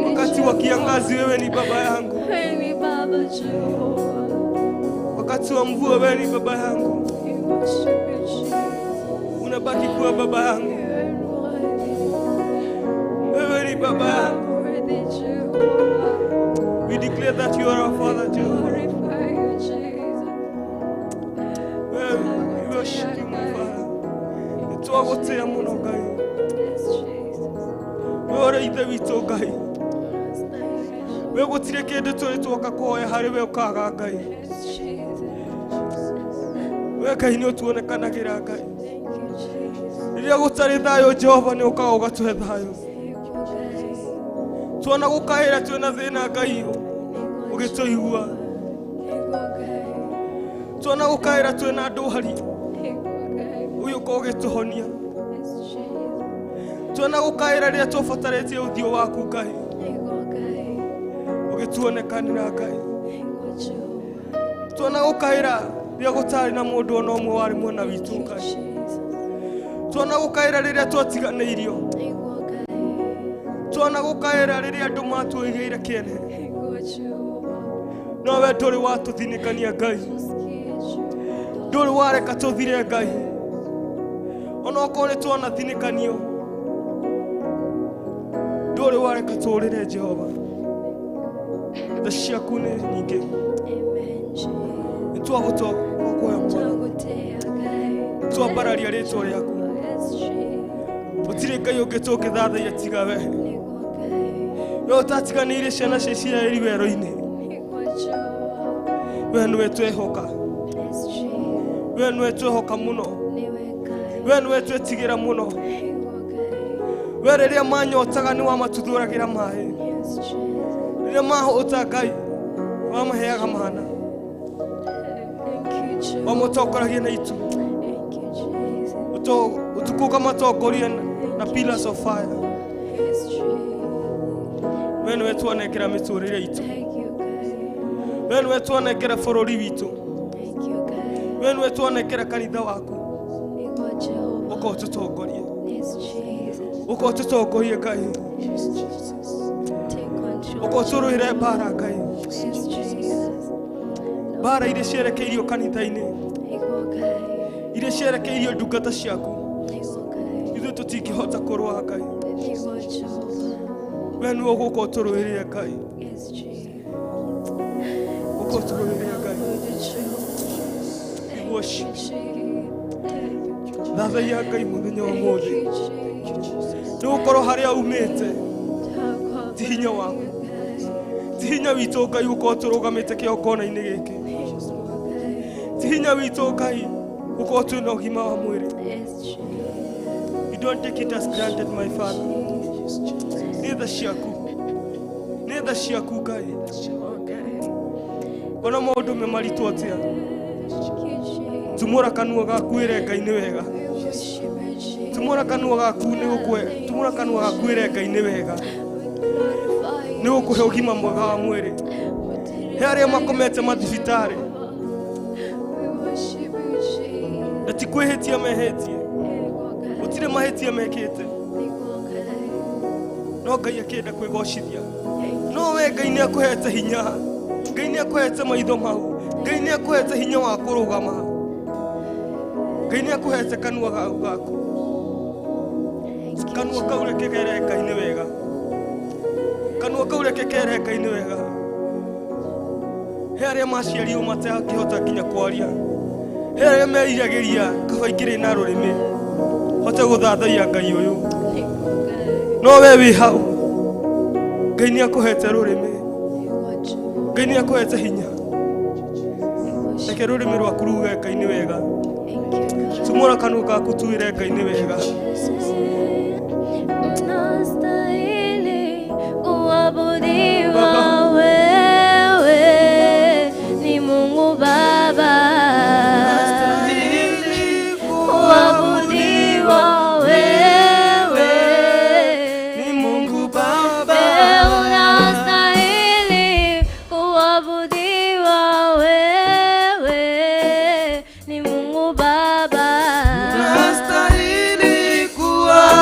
Wakati wa kiangazi wewe ni baba yangu. Wakati wa mvua wewe ni baba yangu. Unabaki kuwa baba yangu. Wewe ni baba yangu. We declare that you are our Father, Jehovah. We worship you, my Father. Nitwagotea muno Ngai. Wewe ithe witũ Ngai. We gũtirĩ kĩndũ tũrĩ twoka kuoya harĩ we ũkaga Ngai. We Ngai nĩ ũtuonekanagĩra Ngai. Rĩrĩa gũtarĩ thayũ Jehova nĩ ũkaga ũgatũhe thayũ. Tuona gũkaĩra twĩna thĩna Ngai ũgĩtũigua. Tuona gũkaĩra twĩna ndwari ũgĩũka ũgĩtũhonia. Tuona gũkaĩra rĩrĩa tũbatarĩtie ũthiũ waku Ngai ũgĩtuonekanĩra Ngai. Tuona gũkaĩra rĩrĩa gũtarĩ na mũndũ ona ũmwe warĩ mwena witũ Ngai. Tuona gũkaĩra rĩrĩa twatiganĩirio. Tuona gũkaĩra rĩrĩa andũ matũigĩire kĩene. No we ndũrĩ watũthinĩkania Ngai. Ndũrĩ wareka tũthire Ngai. Ona okorwo nĩ tuona thinĩkanio ndũrĩ wareka tũũrĩre Jehova. Tha ciaku nĩ nyingĩ. Nĩtwagũtua kuoya mũno. Twambararia rĩtwa rĩaku. Gũtirĩ Ngai ũngĩ tũngĩthathaiya tiga we. We ũtatiganĩire ciana cia Isiraeli werũ-inĩ. We nĩwe twehoka. We nĩwe twehoka mũno. We nĩwe twetigĩra mũno. We rĩrĩa manyotaga nĩ wamatuthũragĩra maaĩ. Rĩrĩa mahũta Ngai wamaheaga mana. Wamũtongoragia na itu. Ũtukũ ũkamatongoria na pillars of fire. We nĩwe twanengera mĩtũrĩre itũ. We nĩwe twanengera bũrũri witũ. We nĩwe twanengera kanitha waku. Ũka ũtũtongorie. Ũka ũtũtongorie Ngai. Ũka ũtũrũĩre mbara Ngai. Mbara iria cierekeirio kanitha-inĩ. Iria cierekeirio ndungata ciaku. Ithuĩ tũtingĩhota kũrũa Ngai. We nĩwe ũgũka ũtũrũĩrĩre Ngai. Ũka ũtũrũĩrĩre Ngai. Worship. Thathaia Ngai mũthenya wa ũmũthĩ. Nĩgũkorwo harĩa umĩte ti hinya waku. Ti hinya witũ Ngai gũkorwo tũrũgamĩte kĩongona-inĩ gĩkĩ. Ti hinya witũ Ngai gũkorwo twĩna ũgima wa mwĩrĩ. You don't take it as granted, my Father. Nĩ tha ciaku. Nĩ tha ciaku Ngai. Ona maũndũ me maritũ atĩa. Tumũra kanua gaku ĩre Ngai nĩ wega. Tumũra kanua gaku nĩ gũkwe. Tumũra kanua gaku ĩre Ngai nĩ wega. Nĩ gũkũhe ũgima mwega wa mwĩrĩ. He arĩa makomete mathibitarĩ. Na ti kwĩhĩtia mehĩtie. Gũtirĩ mahĩtia mekĩte. No Ngai akĩenda kwĩgocithia. No we Ngai nĩ akũhete hinya. Ngai nĩ akũhete maitho mau. Ngai nĩ akũhete hinya wa kũrũgama. Ngai nĩ akũhete kanua gaku. Kanua kau reke kere Ngai nĩ wega. Kanua kau reke kere Ngai nĩ wega. He arĩa maciarirwo matakĩhota nginya kwaria. He arĩa meriragĩria kaba ingĩrĩ na rũrĩmĩ. Hote gũthathaiya Ngai ũyũ. No we wĩ hau. Ngai nĩ akũhete rũrĩmĩ. Ngai nĩ akũhete hinya. Reke rũrĩmĩ rwaku ruge Ngai nĩ wega. Tumũra kanua gaku tuĩre Ngai nĩ wega. Unastahili kuabudiwa wewe, ni Mungu Baba. Unastahili kuabudiwa wewe, Ni Mungu Baba. unastahili kuabudiwa wewe, ni Mungu Baba. Unastahili kuabudiwa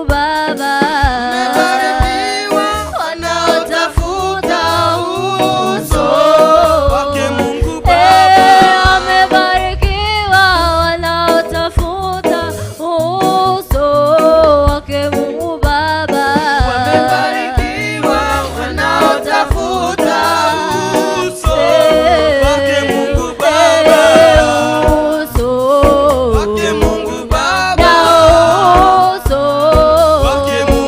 Baba. Wamebarikiwa wanaotafuta uso wake Mungu Wamebarikiwa wanaotafuta uso wake Mungu Baba. Wamebarikiwa wanaotafuta uso wake Mungu Baba. Uso Wake Mungu Baba. uso Wake Mungu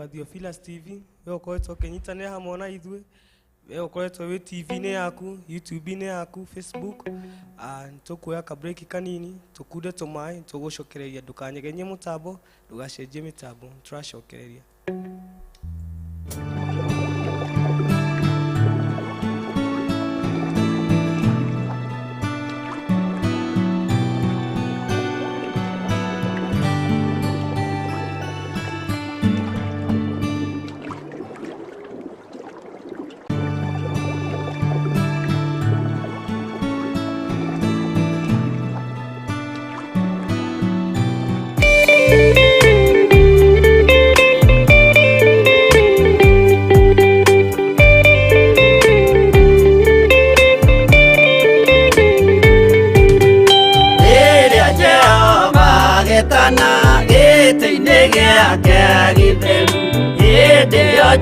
wa Theophilus TV we ukoretwo kinyitanira hamwe na ithuĩ we ukoretwo wi TV-inĩ yaku, YouTube-inĩ yaku, Facebook. Nitukuoya ka break kanini tukunde tumaĩ tugucokereria, ndukanyegenye mutambo, ndugacenjie mitambo, turacokereria.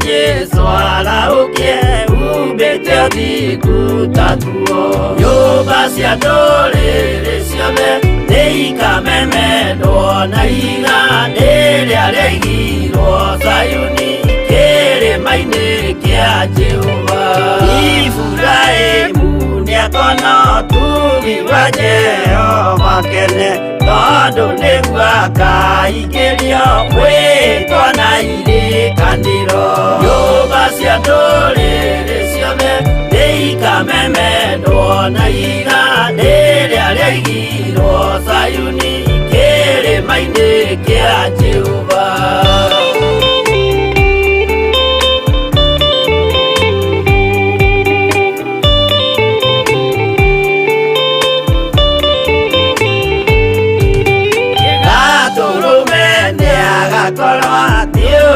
Jesu araukie ubete thiku tatuo nyumba cia ndũrĩrĩ ciothe nĩikamemendwo na iga rĩrĩa rĩaigirwo Sayuni kĩrĩma-inĩ kĩa Jehova. Iburahĩmu nĩakona ũtugi wa Jehova kene, tondũ nĩguo akaingĩrio gwĩtwo na irĩkanĩro. Nyũmba cia ndũrĩrĩ ciothe nĩikamemendwo na iga rĩrĩa rĩaigirwo Sayuni kĩrĩma-inĩ kĩa Jehova.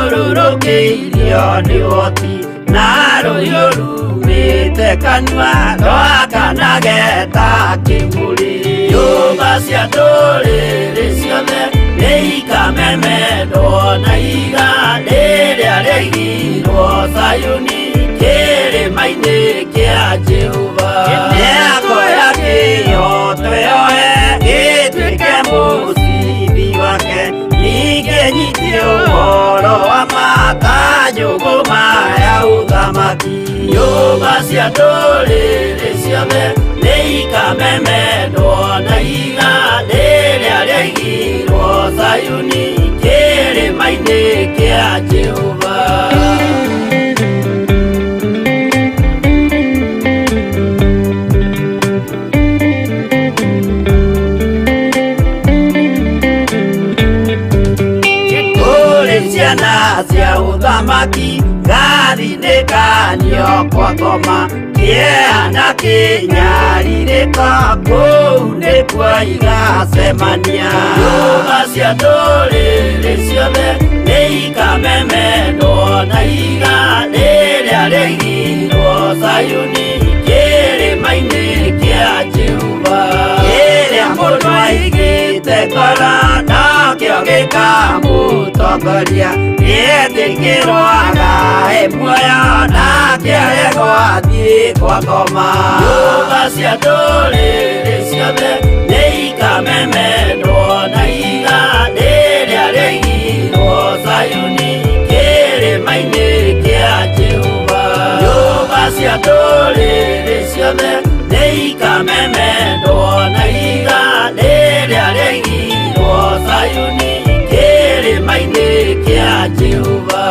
Thiũrũrũkĩirio nĩ ũhoti na rũhiũ rumĩte kanua rwakanage ta kĩmũrĩ. Nyũmba cia ndũrĩrĩ ciothe nĩikamemendwo na iga rĩrĩa rĩaigirwo Sayuni kĩrĩma-inĩ kĩa Jehova. Nĩakoya kĩyo twĩoe gĩtuĩke mũcibi wake, ningĩ nyitie ũhoro wa makanjũgũ maya ũthamaki. Nyũmba cia ndũrĩrĩ ciothe nĩikamemendwo na iga rĩrĩa rĩaigirwo Sayuni kĩrĩma-inĩ kĩa Jehova. Ciana cia ũthamaki gathinĩkanio kwa ngoma, kĩeha kĩnyarirĩka kũu nĩkuo igacemania. Nyũmba cia ndũrĩrĩ ciothe nĩikamemendwo na iga rĩrĩa rĩaigirwo Sayuni kĩrĩma-inĩ kĩa Jehova. Kĩrĩa mũndũ aigĩte ngoro nakĩo gĩkamũtongoria, gĩtĩkĩrwaga muoyo nakĩo gĩgwathiĩ kwa ngoma. Nyũmba cia ndũrĩrĩ ciothe nĩikamemendwo na iga rĩrĩa rĩaigirwo Sayuni kĩrĩma-inĩ kĩa Jehova. Nyũmba cia ndũrĩrĩ ciothe nĩikamemendwo na iga rĩrĩa rĩaigirwo Sayuni kĩrĩma-inĩ kĩa Jehova.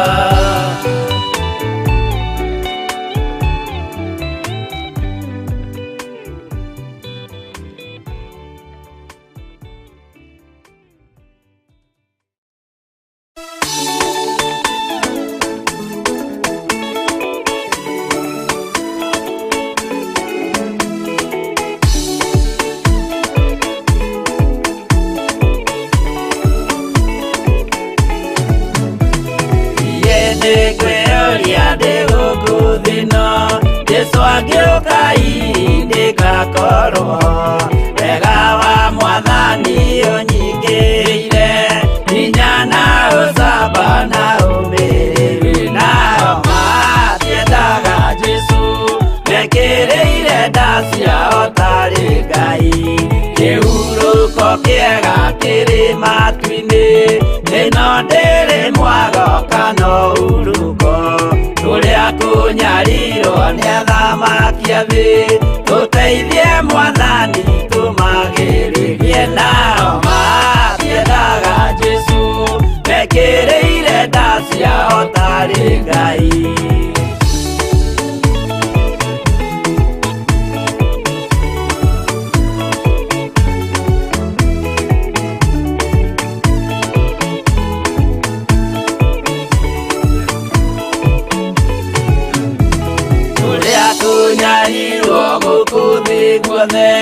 Jesu agĩũka indĩgakorwo wega wa Mwathani ũnyingĩrĩire, hinya na ũcamba na ũmĩrĩru, nao matiendaga Jesu mekĩrĩire nda ciao tarĩ Ngai. Kĩhurũko kĩega kĩrĩ matu-inĩ ĩno ndĩrĩ mwago kana urugo, tũrĩa kũnyarirwo nĩ athamaki a thĩ, tũteithie Mwathani tũmagĩrĩrie, nao matiendaga Jesu mekĩrĩire nda ciao tarĩ Ngai. Tunyarirwo gũkũ thĩ guothe,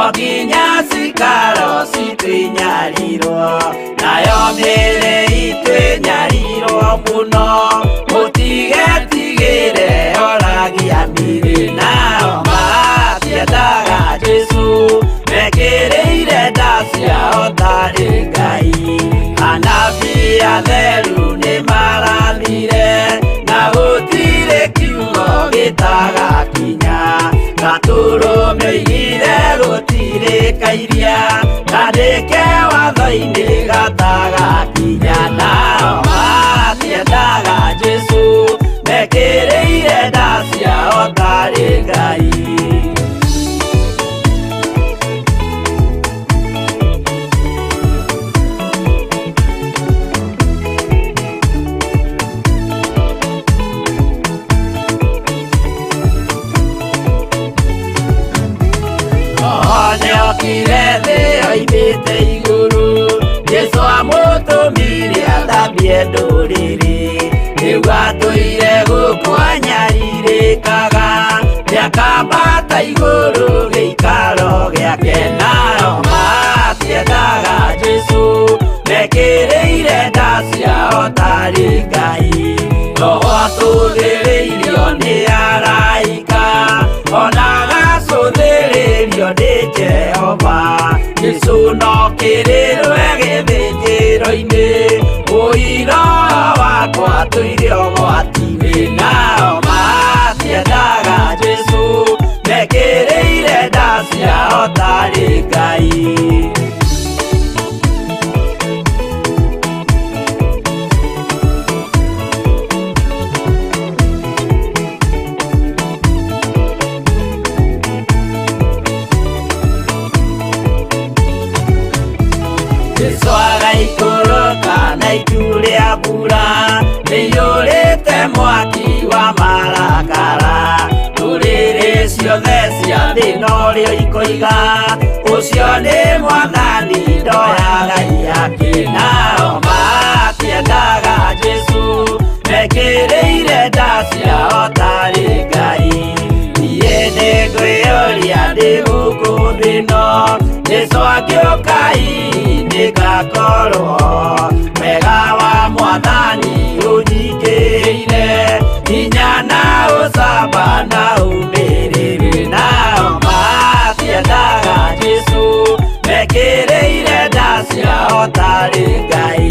o nginya cikaro citwĩnyarirwo, nayo mĩĩrĩ itũ ĩnyarirwo mũno, mũtigetigĩre oragia mĩĩrĩ, nao matiendaga Jesu mekĩrĩire nda ciao tarĩ Ngai. Anabii atheru nĩ marathire, na gũtirĩ kiugo gĩtagakinya, gatũrũmĩrĩire gũtirĩkairia, kandĩke watho-inĩ gatagakinya, nao matiendaga Jesu mekĩrĩire nda ciao tarĩ Ngai. Nĩokire thĩ oimĩte igũrũ, Jesu amũtũmire athambie ndũrĩrĩ, rĩu atũire gũkũ anyarirĩkaga, nĩakambata igũrũ gĩikaro gĩake, nao matiendaga Jesu mekĩrĩire nda ciao tarĩ Ngai. Roho atũthĩrĩirio nĩ araika, ona gacũthĩrĩrio nĩ Jehova, Jesu no kĩrĩrwe gĩthĩnjĩro-inĩ, ũira wakwa tũire ũgwati-inĩ, nao matiendaga Jesu mekĩrĩire nda ciao tarĩ Ngai. Jesu agaikũrũka na itu rĩa mbura, nĩiyũrĩte mwaki wa marakara, ndũrĩrĩ ciothe cia thĩ norĩo ikoiga, ũcio nĩ Mwathani ndoya Ngai yake, nao matiendaga Jesu mekĩrĩire nda ciao tarĩ Ngai. Niĩ nĩngwĩyũria ndĩ gũkũ thĩ ĩno, Jesu agĩũka nĩngakorwo, wega wa Mwathani ũnyingĩrĩire, hinya na ũcamba na ũmĩrĩru, nao matiendaga Jesu mekĩrĩire nda ciao tarĩ Ngai.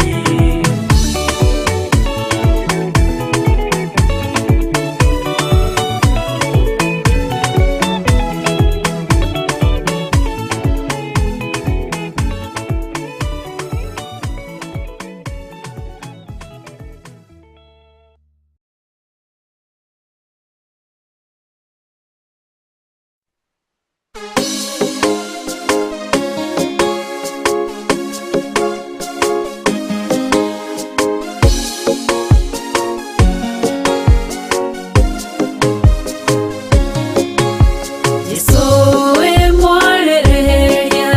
Jesu we mwarĩrĩria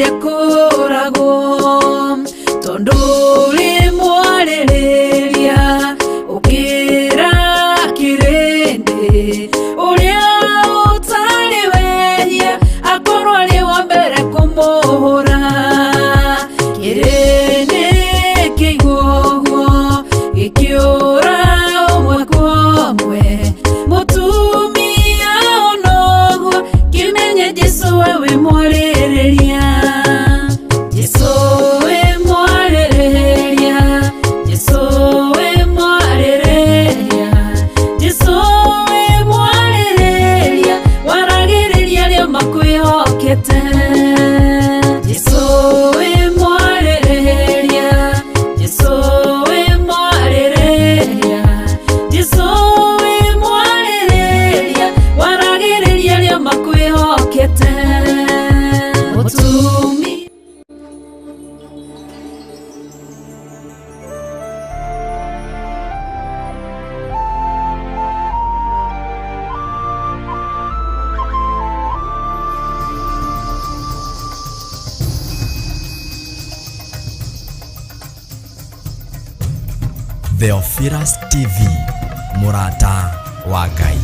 ndekũragwo tondũ ũrĩ mwarĩrĩria ũkĩra kĩrĩndĩ ũrĩa ũtarĩ wehia akorwo arĩ wa mbere kũmũhũra kĩrĩndĩ kĩigwo ũguo gĩkĩũra ũmwe kwa ũmwe mũtumia onoguo kĩmenye Jesũ we wĩ mwarĩrĩria Jesũ wĩ mwarĩrĩria Jesũ wĩ mwarĩrĩria Jesũ wĩ mwarĩrĩria waragĩrĩria arĩa makwĩhokete Jesũ wĩ mwarĩrĩria Jesũ wĩ mwarĩrĩria Jesũ wĩ mwarĩrĩria waragĩrĩria arĩa makwĩhokete mũtumia Theophilus TV, mũrata wa Ngai.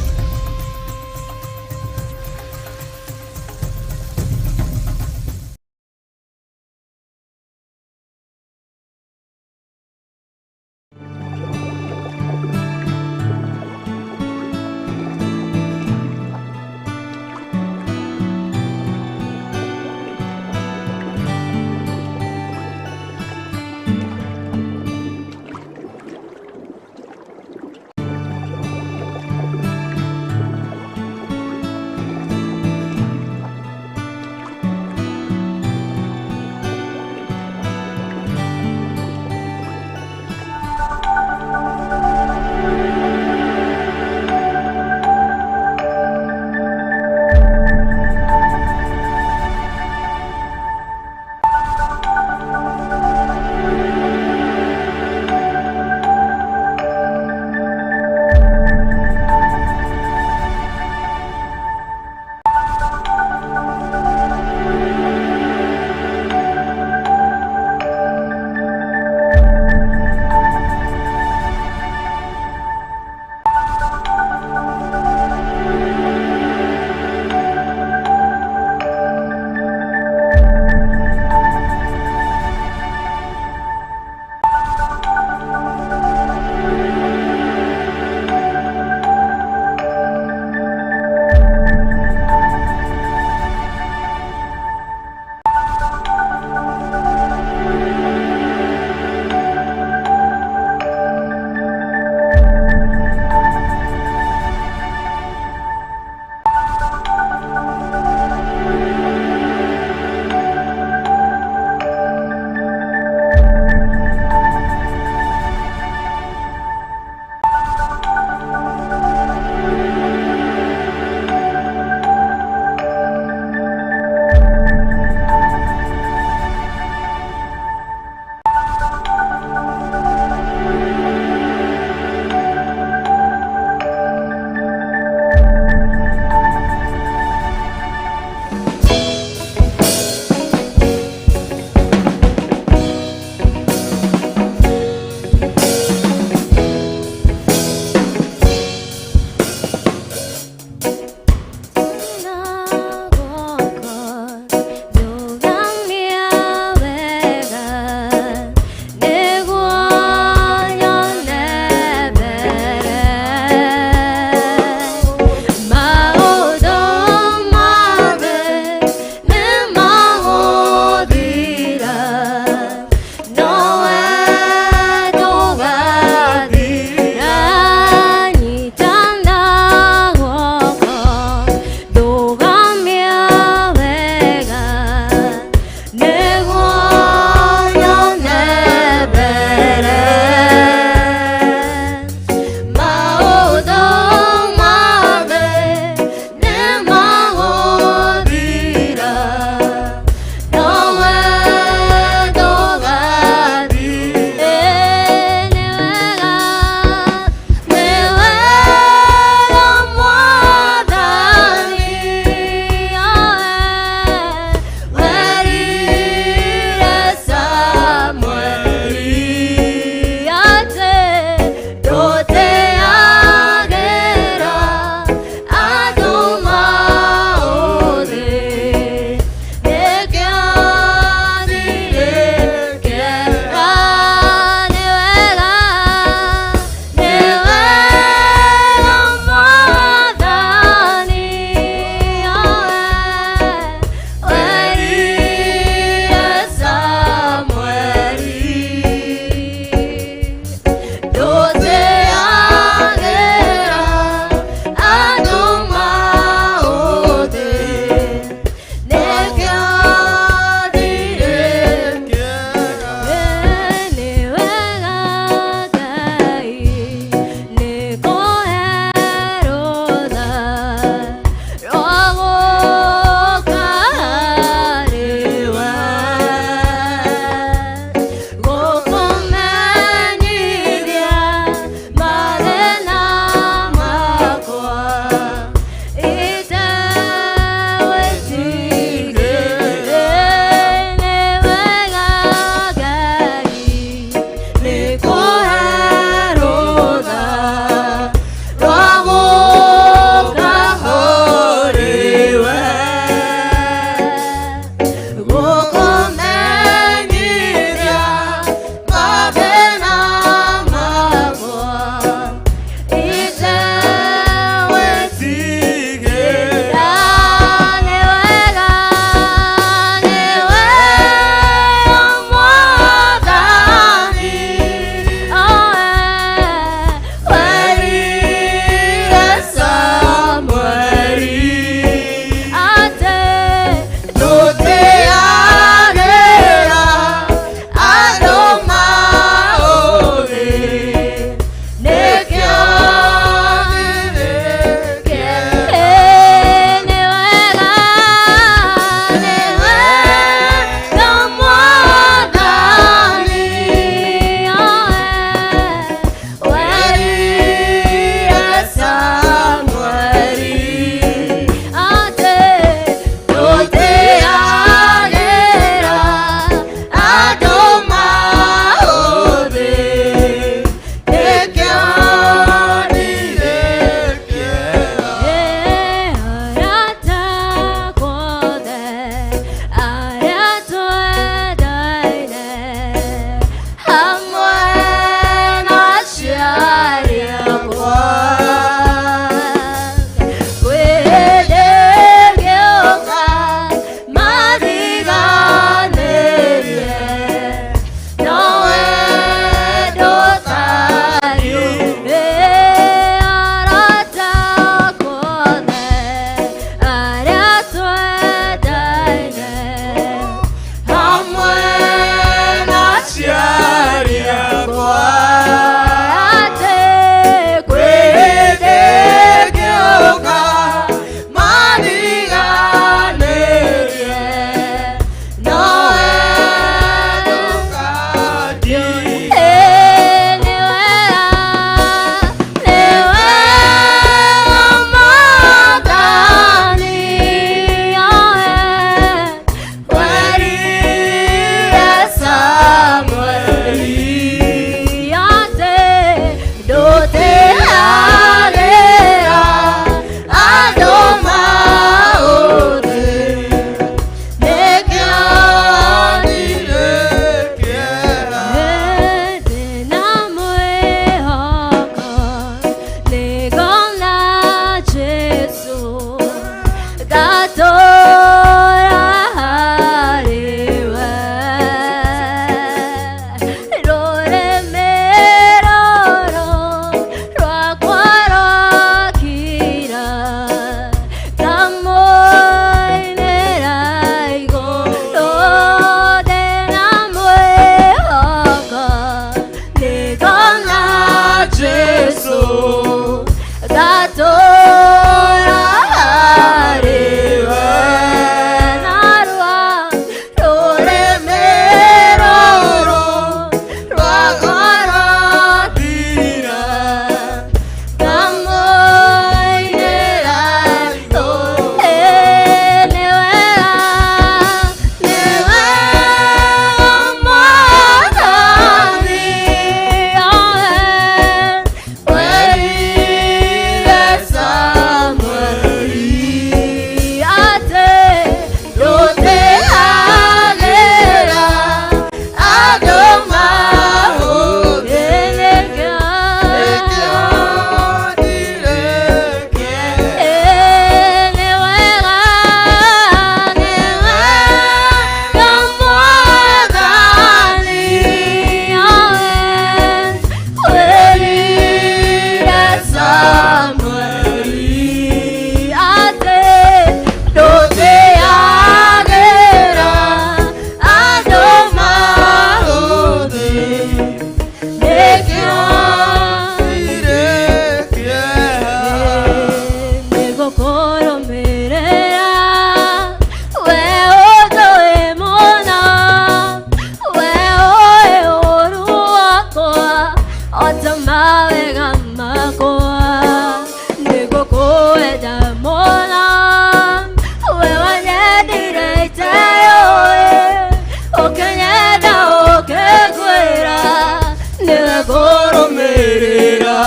kurumirira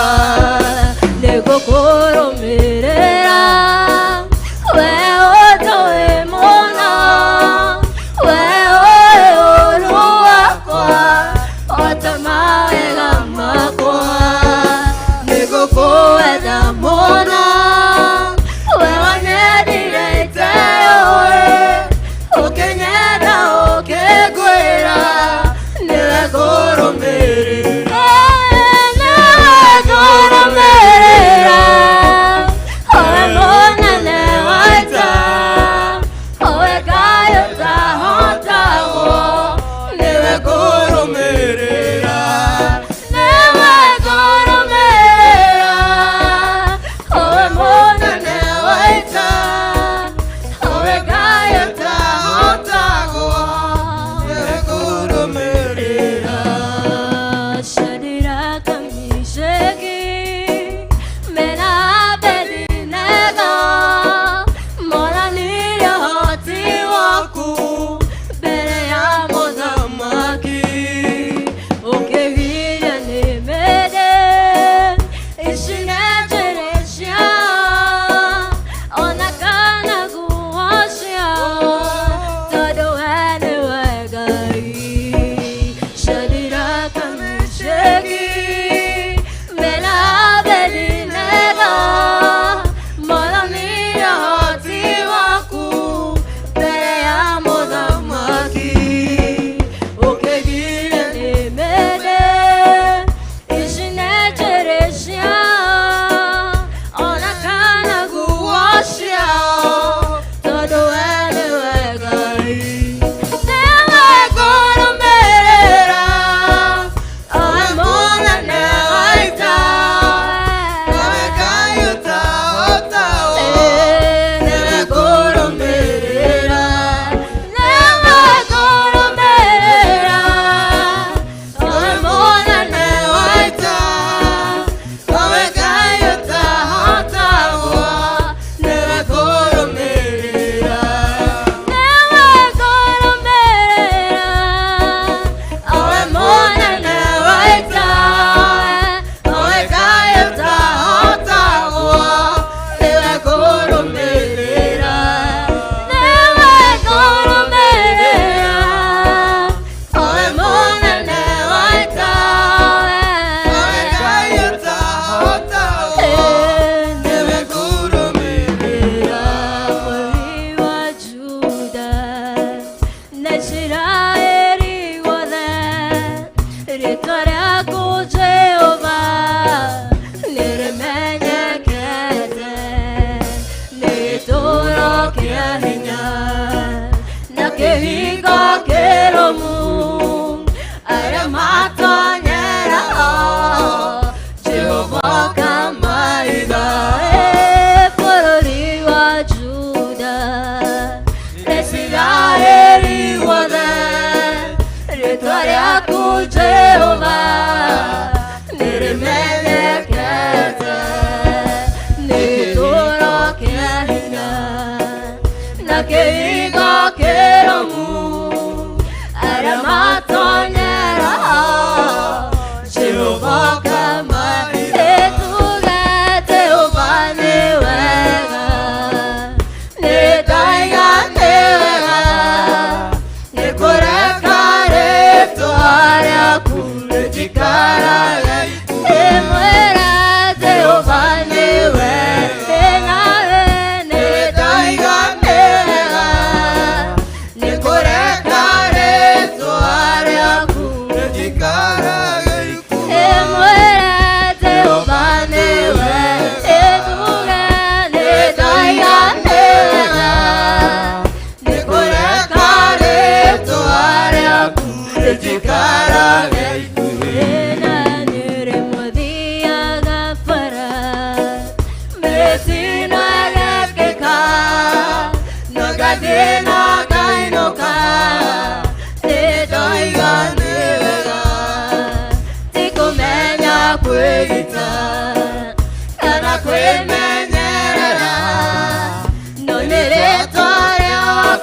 nigukurumirira wewe towe mona wewe uru wakwa otamawega makwa nigukuwetha mona wewe nyendirite yoe ukinyenda ukigwira niwe kurumirira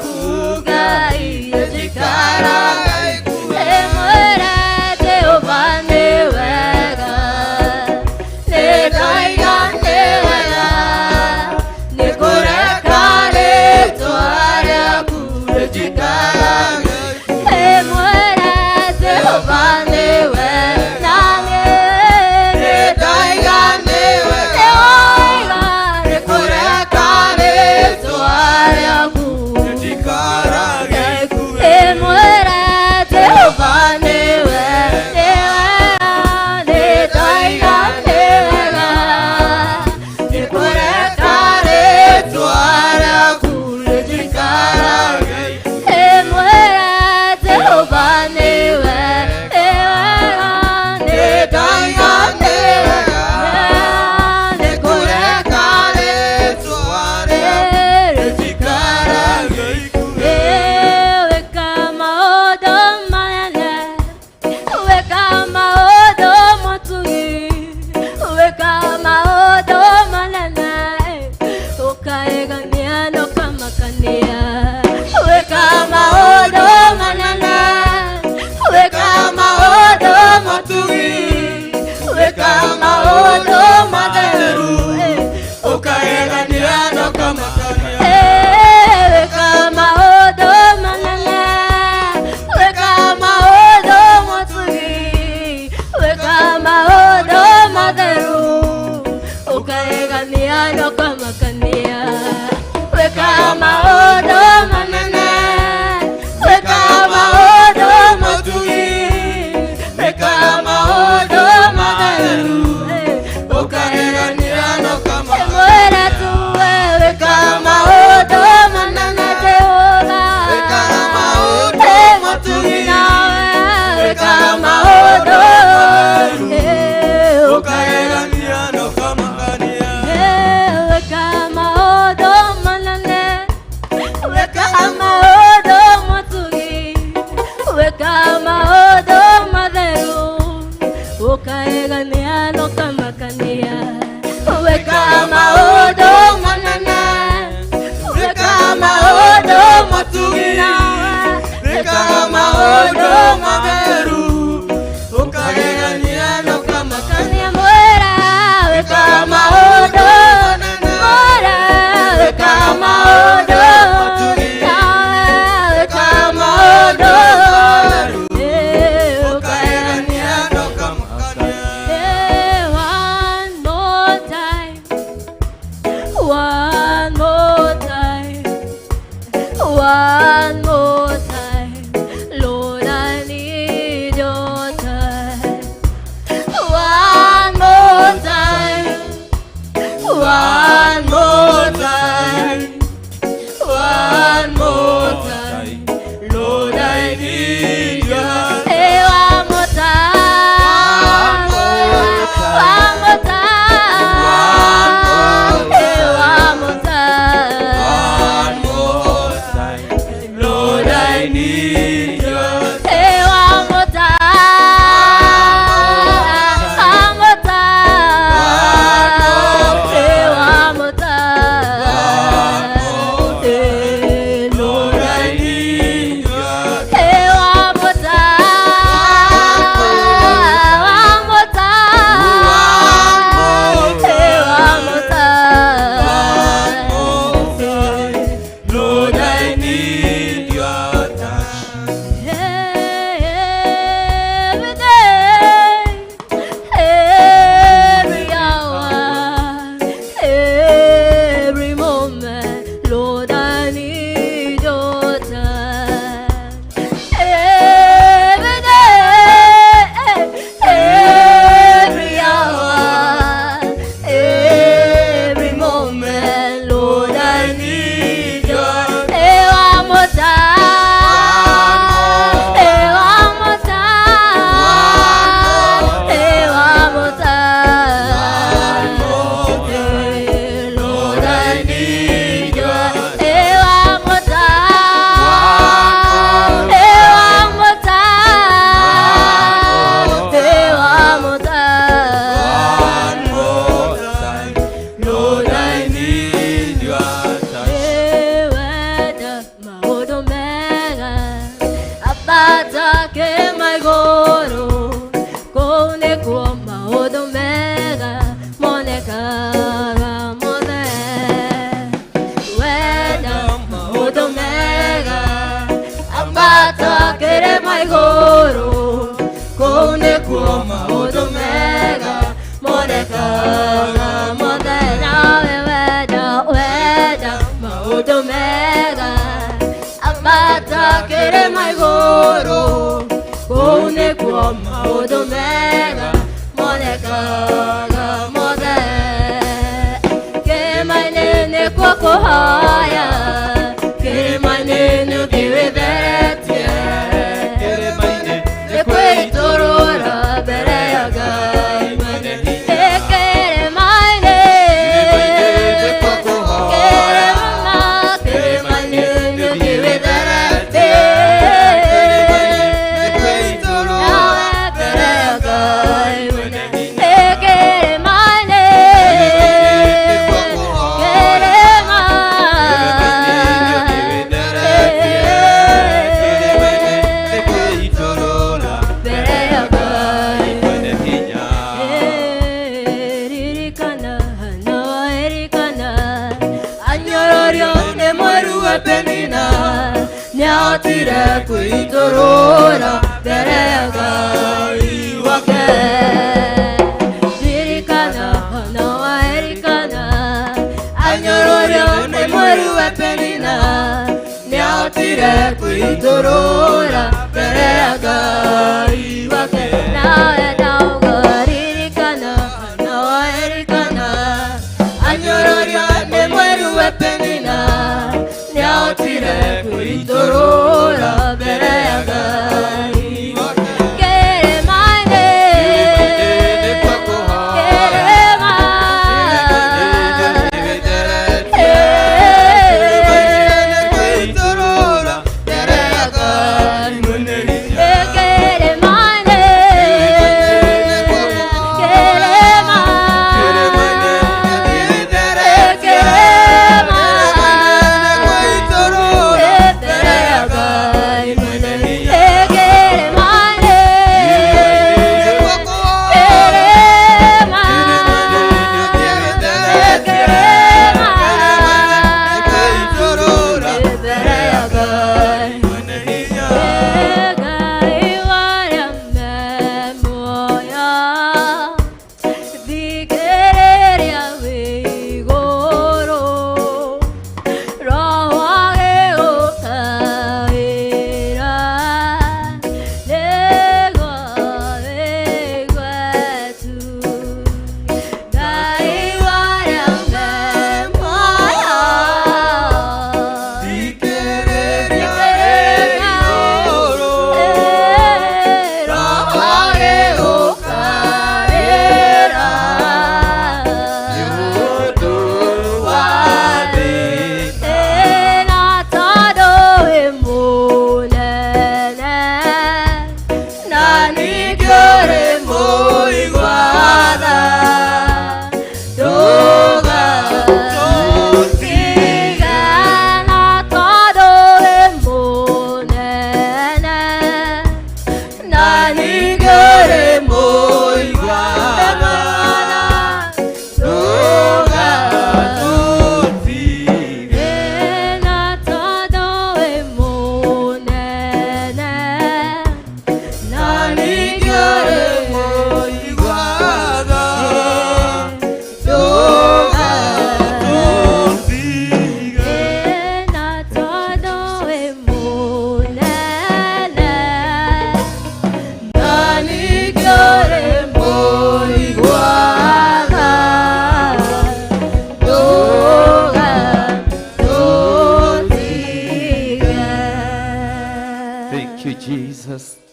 Kuga iyo jikara, maũndũ matheru, ũkaegania na ũkamakania. Wĩkaga maũndũ manene, wĩkaga maũndũ matugĩ, wĩkaga maũndũ matheru, ũkaegania na ũkamakania. Mwĩra wĩkaga maũndũ manene, mwĩra wĩkaga maũndũ matugĩ, wĩkaga maũndũ matheru, ũkaegania na ũkamakania. One more time, one more time, Lord, I need your touch. One more time, one more time, one more time, Lord, I need your touch. Hey, one more time, one more time.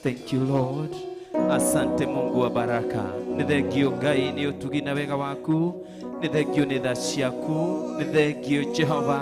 Thank you Lord. Asante Mungu wa baraka. Nĩ thengio Ngai nĩ ũtugi na wega waku. Nĩ thengio nĩ tha ciaku. Nĩ thengio Jehova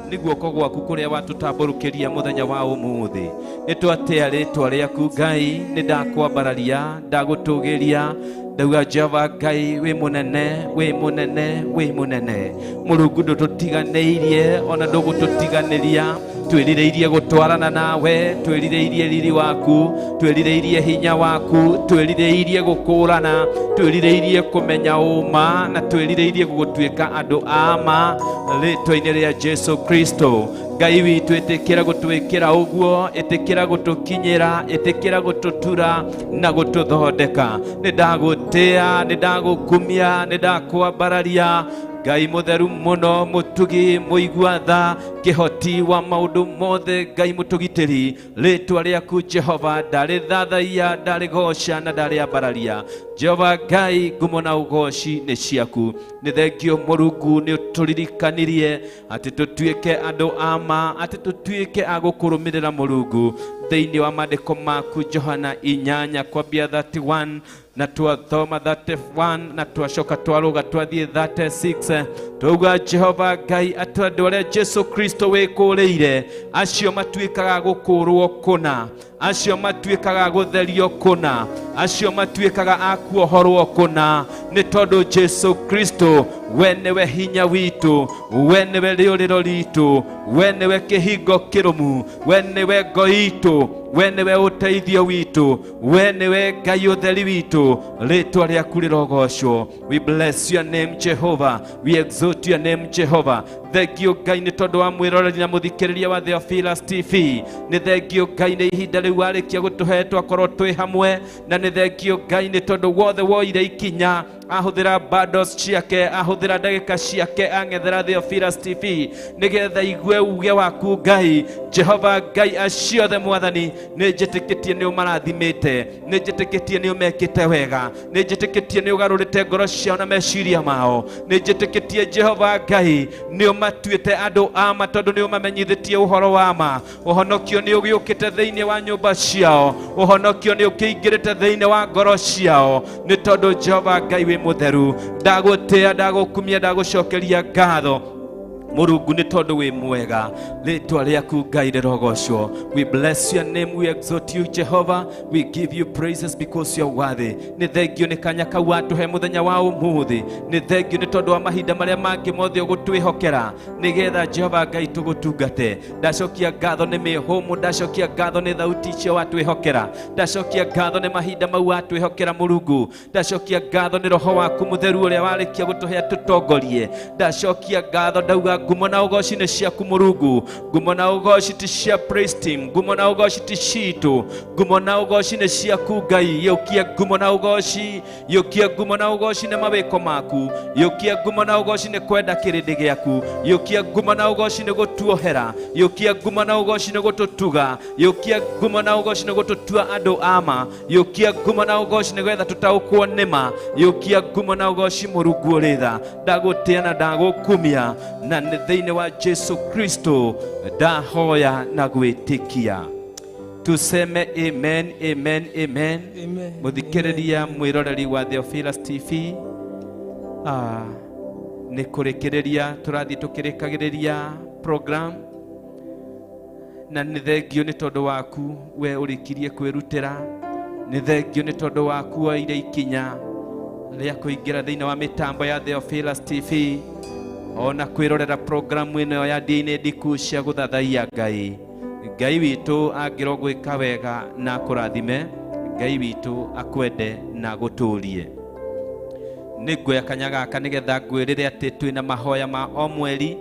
nĩ guoko gwaku kũrĩa watũtambũrũkĩria mũthenya wa ũmũthĩ. Nĩ twatea rĩtwa rĩaku Ngai, nĩ ndakwambararia, ndagũtũgĩria, ndauga Jehova Ngai wĩ mũnene, wĩ mũnene, wĩ mũnene. Mũrungu ndũtũtiganĩirie, ona ndũgũtũtiganĩria. Twĩrirĩirie gũtwarana nawe, twĩrirĩirie riri waku, twĩrirĩirie hinya waku, twĩrirĩirie gũkũrana, twĩrirĩirie kũmenya ũma, na twĩrirĩirie gũgũtuĩka andũ ama rĩtwa-inĩ rĩa Jesu Kristo. Ngai witũ ĩtĩkĩra gũtwĩkĩra ũguo, ĩtĩkĩra gũtũkinyĩra, ĩtĩkĩra gũtũtura na gũtũthondeka. Nĩ ndagũtĩa, nĩ ndagũkumia, nĩ ndakwambararia. Ngai mũtheru mũno, mũtugi, mũigua tha, kĩhoti wa maũndũ mothe, Ngai mũtũgitĩri, rĩtwa rĩaku Jehova ndarĩ thathaia, ndarĩ goca na ndarĩ ambararia. Jehova Ngai, ngumo na ũgoci nĩ ciaku. Nĩ thengio Mũrungu nĩ ũtũririkanirie atĩ tũtuĩke andũ ama, atĩ tũtuĩke a gũkũrũmĩrĩra Mũrungu thĩinĩ wa maandĩko maku Johana 8 kwambia 31 na twathoma 31 na twacoka twaruga twathiĩ 36. Twauga Jehova Ngai atĩ andũ arĩa Jesu Kristo wĩkũrĩire acio matuĩkaga gũkũrwo kũna, acio matuĩkaga gũtherio kũna, acio matuĩkaga a kuohorwo kũna, nĩ tondũ Jesu Kristo we nĩwe hinya witũ, we nĩwe rĩũrĩro ritũ, we nĩwe kĩhingo kĩrũmu, we nĩwe ngo itũ, we nĩwe ũteithio witũ, we nĩwe Ngai ũtheri witũ, rĩtwa rĩaku rĩrogocwo. We bless your name Jehovah, we exalt your name Jehovah. Thengio Ngai nĩ tondũ wa mwĩroreri na mũthikĩrĩria wa Theophilus TV. Nĩ thengio Ngai nĩ ihinda rĩu warĩkia gũtũhe twakorwo twĩ hamwe, na nĩ thengio Ngai nĩ tondũ wothe woire ikinya ahũthĩra bundles ciake, ahũthĩra ndagĩka ciake, ang'ethera Theophilus TV nĩgetha igue uge waku Ngai. Jehova Ngai aciothe Mwathani nĩ njĩtĩkĩtie nĩ ũmarathimĩte, nĩ njĩtĩkĩtie nĩ ũmekĩte wega, nĩ njĩtĩkĩtie nĩ ũgarũrĩte ngoro ciao na meciria mao, nĩ njĩtĩkĩtie Jehova Ngai nĩ ũmatuĩte andũ ama tondũ nĩ ũmamenyithĩtie ũhoro wa ma. Ũhonokio nĩ ũgĩũkĩte thĩinĩ wa nyũmba ciao, ũhonokio nĩ ũkĩingĩrĩte thĩinĩ wa ngoro ciao, nĩ tondũ Jehova Ngai wĩ mũtheru. Ndagũtĩa, ndagũkumia, ndagũcokeria ngatho Mũrungu nĩ tondũ wĩ mwega, rĩtwa rĩaku Ngai rĩrogocwo. We bless your name, we exalt you Jehovah, we give you praises because you are worthy. Nĩ thengio nĩ kanya kau watũhe mũthenya wa ũmũthĩ, nĩ thengio nĩ tondũ wa mahinda marĩa mangĩ mothe ũgũtwĩhokera nĩgetha Jehova Ngai tũgũtungate. Ndacokia ngatho nĩ mĩhũmũ, ndacokia ngatho nĩ thauti icio watwĩhokera, ndacokia ngatho nĩ mahinda mau watwĩhokera Mũrungu, ndacokia ngatho nĩ roho waku mũtheru ũrĩa warĩkia gũtũhe tũtongorie, ndacokia ngatho ndauga ngumo na ũgoci nĩ ciaku Mũrungu, ngumo na ũgoci ti cia praise team, ngumo na ũgoci ti citũ, ngumo na ũgoci nĩ ciaku Ngai. Yũkia ngumo na ũgoci, yũkia ngumo na ũgoci nĩ mawĩko maku, yũkia ngumo na ũgoci nĩ kwenda kĩrĩndĩ gĩaku, yũkia ngumo na ũgoci nĩ gũtuohera, yũkia ngumo na ũgoci nĩ gũtũtuga, yũkia ngumo na ũgoci nĩ gũtũtua andũ ama, yũkia ngumo na ũgoci nĩ gwetha tũtaũkwo nĩma, yũkia ngumo na ũgoci Mũrungu ũrĩ tha. Ndagũtĩa na ndagũkumia, na nĩ thĩinĩ wa Jesu Kristo ndahoya na gwĩtĩkia. Tuseme amen, amen, amen. Mũthikĩrĩria mwĩroreri wa Theophilus TV, nĩ kũrĩkĩrĩria tũrathiĩ tũkĩrĩkagĩrĩria program, na nĩ thengio nĩ tondũ waku we ũrĩkirie kwĩrutĩra nĩ thengio nĩ tondũ wa kuoire ikinya rĩa kũingĩra thĩinĩ wa mĩtambo ya Theophilus TV ona kwĩrorera programu ĩno ya ndĩ-inĩ ndiku cia gũthathaiya Ngai. Ngai witũ angĩro gwĩka wega na kũrathime, Ngai witũ akwende na gũtũrie. Nĩ nguoya kanya gaka nĩgetha ngwĩrĩre atĩ twĩna mahoya ma o mweri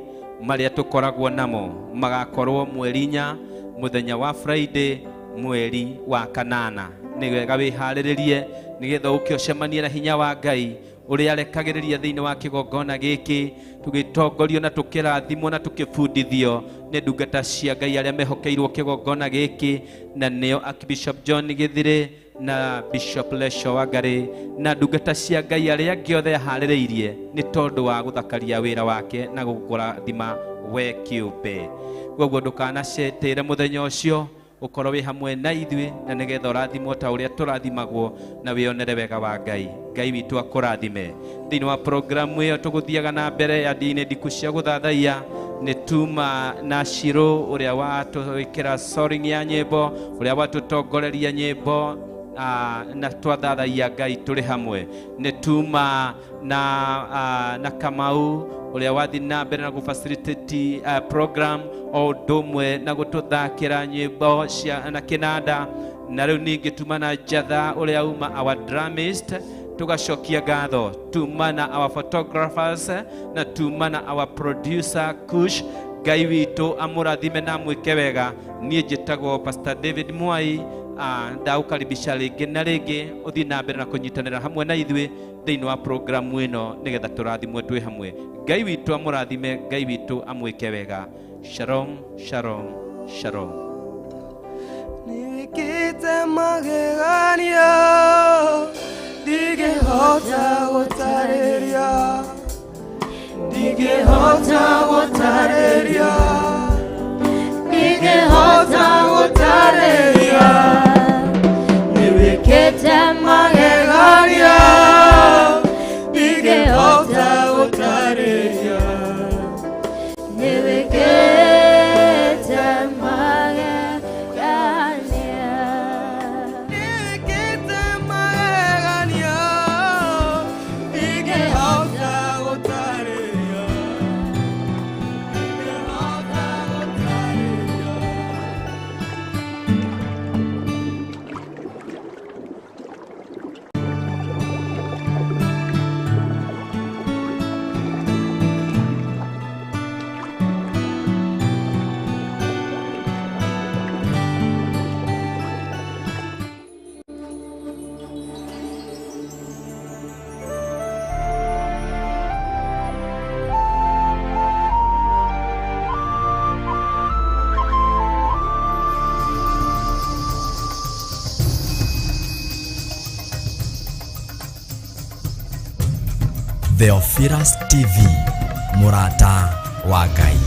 marĩa tũkoragwo namo, magakorwo mweri 4 mũthenya wa Friday mweri wa kanana. Nĩ wega wĩharĩrĩrie nĩgetha ũke ũcemanie na hinya wa Ngai ũrĩa arekagĩrĩria thĩinĩ wa kĩgongona gĩkĩ, tũgĩtongorio na tũkĩrathimwo na tũkĩbundithio nĩ ndungata cia Ngai arĩa mehokeirwo kĩgongona gĩkĩ, na nĩo Archbishop John Gĩthirĩ na Bishop Lesho Wangari na ndungata cia Ngai arĩa angĩ othe aharĩrĩirie nĩ tondũ wa gũthakaria wĩra wake na gũkũrathima we kĩũmbe. Koguo ndũkanacetĩre mũthenya ũcio, ukorwo wĩ hamwe na ithuĩ na nĩgetha ũrathimwo ta ũrĩa tũrathimagwo na wĩonere wega wa Ngai. Ngai witũ akũrathime. Thĩinĩ wa programu ĩyo tũgũthiaga na mbere ya ndĩ-inĩ ndiku cia gũthathaiya nĩ Tuma na Shiro ũrĩa watũĩkĩra soaring ya nyĩmbo, ũrĩa watũtongoreria nyĩmbo na twathathaiya Ngai tũrĩ hamwe. Nĩ Tuma na Kamau ũrĩa wathi na mbere na gũfacilitate program o ũndũmwe na gũtũthakĩra nyĩmbo cia na kĩnanda. Na rĩu ningĩ Tuma na Jatha ũrĩa uma our drummist, tugacokia ngatho. Tuma na our photographers na Tuma na our producer Kush. Ngai witũ amũrathime na mwĩke wega. Niĩ njĩtagwo Pastor David Mwai. Ndagũkaribisha rĩngĩ na rĩngĩ ũthiĩ na mbere na kũnyitanĩra hamwe na ithuĩ thĩinĩ wa programu ĩno nĩgetha tũrathimwo twĩ hamwe. Ngai witũ amũrathime, Ngai witũ amwĩke wega. Shalom, shalom, shalom. Nĩwĩkĩte magegania ndingĩhota gũtarĩria, ndingĩhota gũtarĩria, ndingĩhota gũtarĩria. Nĩwĩkĩte magegania ndingĩhota gũtarĩria, nĩwĩkĩte magegania, nĩwĩkĩte magegania ndingĩhota gũtarĩria, ndingĩhota gũtarĩria. Theophilus TV, mũrata wa Ngai.